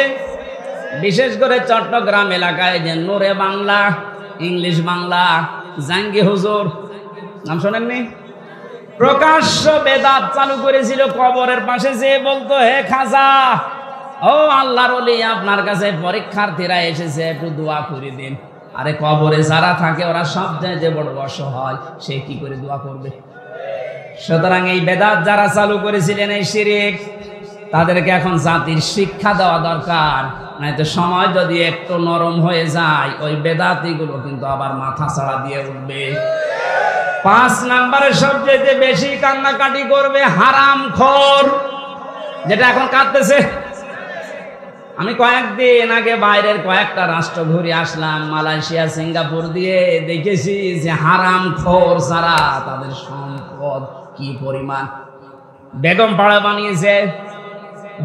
বিশেষ করে চট্টগ্রাম এলাকায় যে নূরে বাংলা, ইংলিশ বাংলা, জাঙ্গি হুজুর নাম শোনেননি? প্রকাশ্য বেদাত চালু করেছিল। কবরের পাশে যে বলতো, হে খাজা, ও আল্লাহর ওলি, আপনার কাছে পরীক্ষার্থীরা এসেছে, একটু দোয়া করে দিন। আরে কবরে যারা থাকে ওরা সব যে বড় অসহায়, সে কি করে দোয়া করবে? সুতরাং এই বেদাত যারা চালু করেছিলেন, এই শিরিক, তাদেরকে এখন জাতির শিক্ষা দেওয়া দরকার। নয়তো সময় যদি একটু নরম হয়ে যায়, ওই বেদাতিগুলো কিন্তু আবার মাথা ছাড়া দিয়ে উঠবে। 5 নম্বরে সবচেয়ে বেশি কান্নাকাটি করবে হারামখোর, যেটা এখন কাঁদতেছে। আমি কয়েকদিন আগে বাইরের কয়েকটা রাষ্ট্র ঘুরে আসলাম, মালয়েশিয়া, সিঙ্গাপুর দিয়ে দেখেছি যে হারামখোর যারা, তাদের সম্পদ কি পরিমাণ। বেগম পাড়া বানিয়েছে।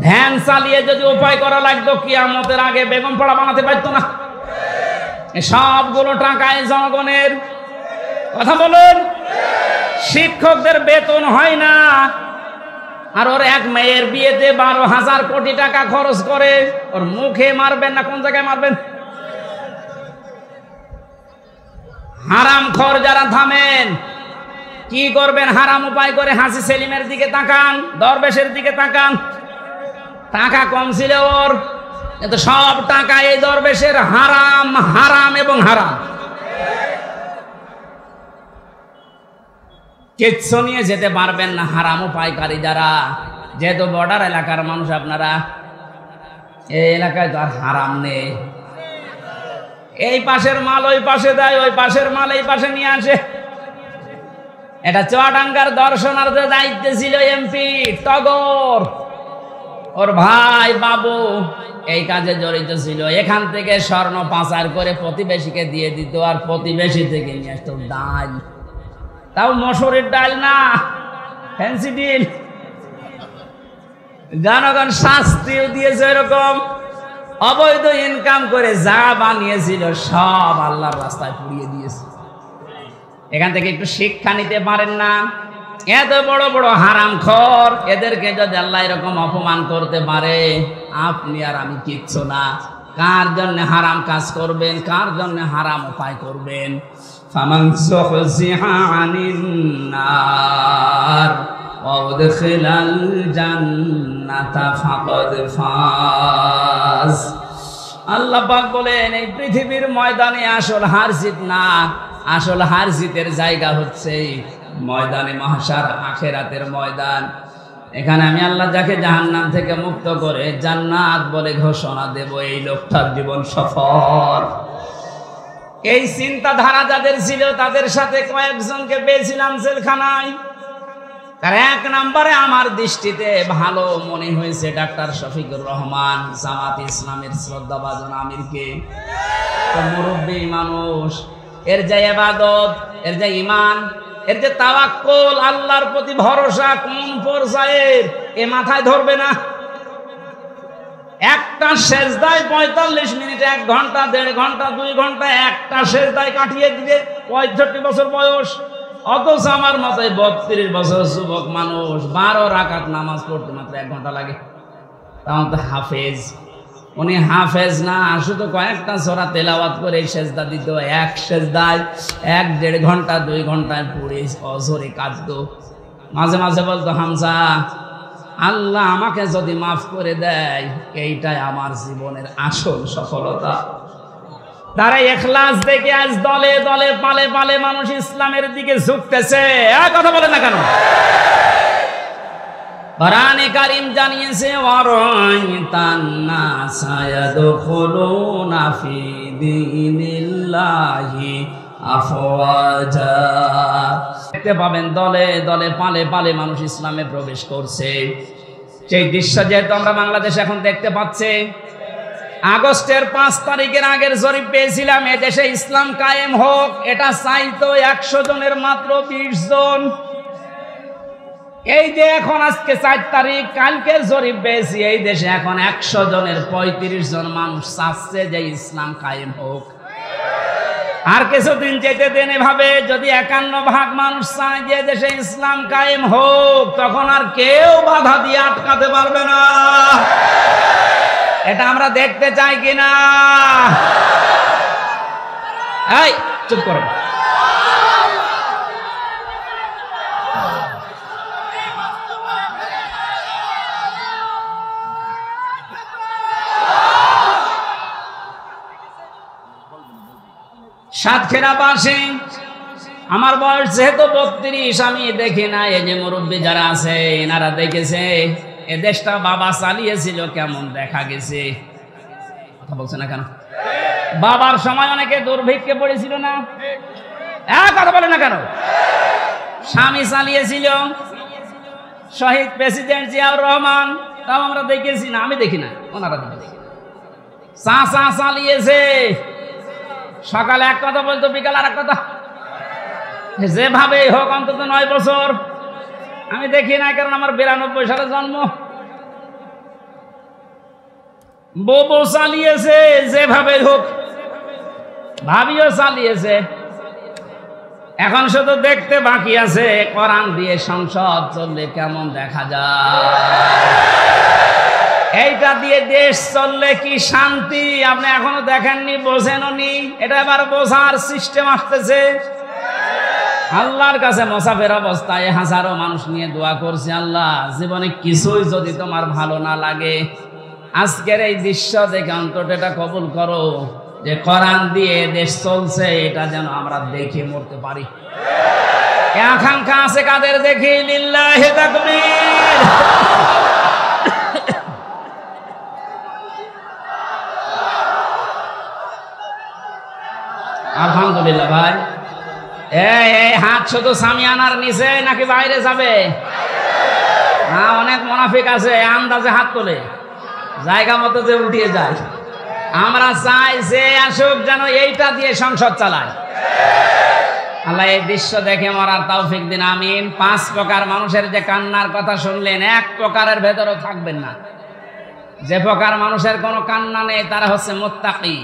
ভ্যান চালিয়ে যদি উপায় করা লাগতো, কিয়ামতের আগে বেগম পাড়া বানাতে পারতো না। সবগুলো টাকায় জনগণের। কথা বলুন, শিক্ষকদের বেতন হয় না, আর ওর এক মেয়ের বিয়েতে 12,000 কোটি টাকা খরচ করে। ওর মুখে মারবেন না কোন জায়গায় মারবেন? হারামখোর যারা, থামেন। কি করবেন? হারাম উপায় করে হাসি সেলিমের দিকে তাকান, দরবেশের দিকে তাকান। টাকা কম ছিল ওর, কিন্তু সব টাকা এই দরবেশের। হারাম, হারাম এবং হারাম। কিচ্ছু নিয়ে যেতে পারবেন না হারাম উপায়কারী যারা। যেহেতু বর্ডার এলাকার মানুষ আপনারা, এই এলাকায় তো আর হারাম নেই। এই পাশের মাল ওই পাশে দেয়, ওই পাশের মাল এই পাশে নিয়ে আসে। এটা চুয়াডাঙ্গার দর্শনার্থীর দায়িত্বে ছিল এমপি টগর, ওর ভাই বাবু এই কাজে জড়িত ছিল। এখান থেকে স্বর্ণ পাচার করে প্রতিবেশীকে দিয়ে দিত, আর প্রতিবেশী থেকে নিয়ে আসতো ডাল। তাও মসুরের ডাল না, ফ্যান্সি ডিল। জনগণ শাস্তিও দিয়েছে এরকম। অবৈধ ইনকাম করে যা বানিয়েছিল সব আল্লাহর রাস্তায় পুড়িয়ে দিয়েছে। এখান থেকে একটু শিক্ষা নিতে পারেন না? এত বড় বড় হারামখোর, এদেরকে যদি আল্লাহ এরকম অপমান করতে পারে, আপনি আর আমি কিচ্ছু না। কার জন্য হারাম কাজ করবেন, কার জন্য হারাম উপায় করবেন? ফামান যুহজিহা আনিন নার ওয়া উদখিলাল জান্নাতা ফাকাদ ফাজ। আল্লাহ পাক বলেন, এই পৃথিবীর ময়দানে আসল হার জিত না, আসল হার জিতের জায়গা হচ্ছে ময়দানে মাহশার, আখিরাতের ময়দান। এখানে আমি আল্লাহ যাকে জাহান্নাম থেকে মুক্ত করে জান্নাত বলে ঘোষণা দেব, এই লোকটার জীবন সফল। এই চিন্তাধারা যাদের ছিল তাদের সাথে কয়েকজনকে পেয়েছিলাম জেলখানায়। তার এক নম্বরে আমার দৃষ্টিতে ভালো মনে হয়েছে ডাক্তার শফিকুর রহমান, জামাত ইসলামের শ্রদ্ধাভাজন আমিরকে। মুরব্বী মানুষ, এর যে ইবাদত, এর যে ঈমান, এর যে তাওয়াক্কুল, আল্লাহর প্রতি ভরসা কোন পর্যায়ের এ মাথায় ধরবে না। একটা সেজদায় 45 মিনিট, 1 ঘন্টা, 1.5 ঘন্টা, 2 ঘন্টা একটা সেজদায় কাটিয়ে দিলে 65 বছর বয়স। অথচ আমার মতো 32 বছর যুবক মানুষ 12 রাকাত নামাজ পড়তে মাত্র 1 ঘন্টা লাগে। তাও তো হাফেজ। উনি হাফেজ না, শুধু কয়েকটা সূরা তেলাওয়াত করে সেজদা দিত। এক সেজদায় 1-1.5 ঘন্টা 2 ঘন্টায় পড়ে অজরে কাটতো। মাঝে মাঝে বলতো, হামজা আল্লাহ আমাকে যদি মাফ করে দেয় এইটাই আমার জীবনের আসল সফলতা। তারা ইখলাস দেখে আজ দলে দলে পালে পালে মানুষ ইসলামের দিকে ঝুঁকতেছে। কথা বলে না কেন? কোরআনে কারীম জানিয়েছে, ওয়ারাইতান নাসা ইয়াদখুলুনা ফি দীনিল্লাহি আফওয়াজা। দেখতে পাবেন দলে দলে পালে পালে মানুষ ইসলামে প্রবেশ করছে। সেই দৃশ্য যেহেতু আমরা বাংলাদেশ এখন দেখতে পাচ্ছি। আগস্টের 5 তারিখের আগের জরিপ পেয়েছিলাম, এদেশে ইসলাম কায়েম হোক, এটা চাইতো 100 জনের মাত্র 20 জন। এই যে এখন আজকে 4 তারিখ, কালকে জরিপ পেয়েছি, এই দেশে এখন 100 জনের 35 জন মানুষ চাচ্ছে যে ইসলাম কায়েম হোক। আর কিছুদিন যেতে দেন এভাবে, যদি 51% মানুষ চায় যে দেশে ইসলাম কায়েম হোক, তখন আর কেউ বাধা দিয়ে আটকাতে পারবে না। এটা আমরা দেখতে চাই কিনা? এই চুপ করো। সাতক্ষীরাবাসী, আমার বয়স যেহেতু 32, আমি দেখি না। এই যে মুরব্বী যারা আছে এনারা দেখেছে এ দেশটা বাবা চালিয়েছিল, কেমন দেখা গেছে। কথা বলছে না কেন? বাবার সময় অনেকে দুর্ভিক্ষে পড়েছিল না? কথা বলে না কেন? স্বামী চালিয়েছিল, শহীদ প্রেসিডেন্ট জিয়াউর রহমান, তাও আমরা দেখেছি না? আমি দেখি না, ওনারা দেখেছে। চাচা চালিয়েছে, সকালে এক কথা বলতো, বিকাল আর এক কথা। যেভাবে হোক অন্তত 9 বছর আমি দেখি না, কারণ আমার 92 সালে জন্ম। বউ চালিয়েছে, যেভাবে হোক। ভাবিও চালিয়েছে। এখন শুধু দেখতে বাকি আছে কোরআন দিয়ে সংসদ চললে কেমন দেখা যায়। এইটা দিয়ে দেশ চললে কি শান্তি, আপনি এখনো দেখেননি, বোঝেননি। এটা এবার বোঝার সিস্টেম আসতেছে। আল্লাহর কাছে মুসাফির অবস্থায় হাজারো মানুষ নিয়ে দোয়া করছে, আল্লাহ জীবনে কিছুই যদি তোমার ভালো না লাগে, আজকের এই দৃশ্য দেখে অন্তত এটা কবুল করো যে কোরআন দিয়ে দেশ চলছে, এটা যেন আমরা দেখে মরতে পারি। আকাঙ্ক্ষা আছে কাদের? দেখি লিল্লাহি তাকবীর। আলহামদুলিল্লাহ। ভাই এই হাত শুধু সামিয়ানার নিচে নাকি বাইরে যাবে? না, অনেক মুনাফিক আছে আন্দাজে হাত তোলে, জায়গা মতো যে উঠিয়ে যায়। আমরা চাই যে আসুক যেন এইটা দিয়ে সংসদ চালায়। আল্লাহ এই দৃশ্য দেখে মরার তৌফিক দিন, আমিন। 5 প্রকার মানুষের যে কান্নার কথা শুনলেন, 1 প্রকারের ভেতরও থাকবেন না। যে প্রকার মানুষের কোনো কান্না নেই তারা হচ্ছে মুত্তাকি।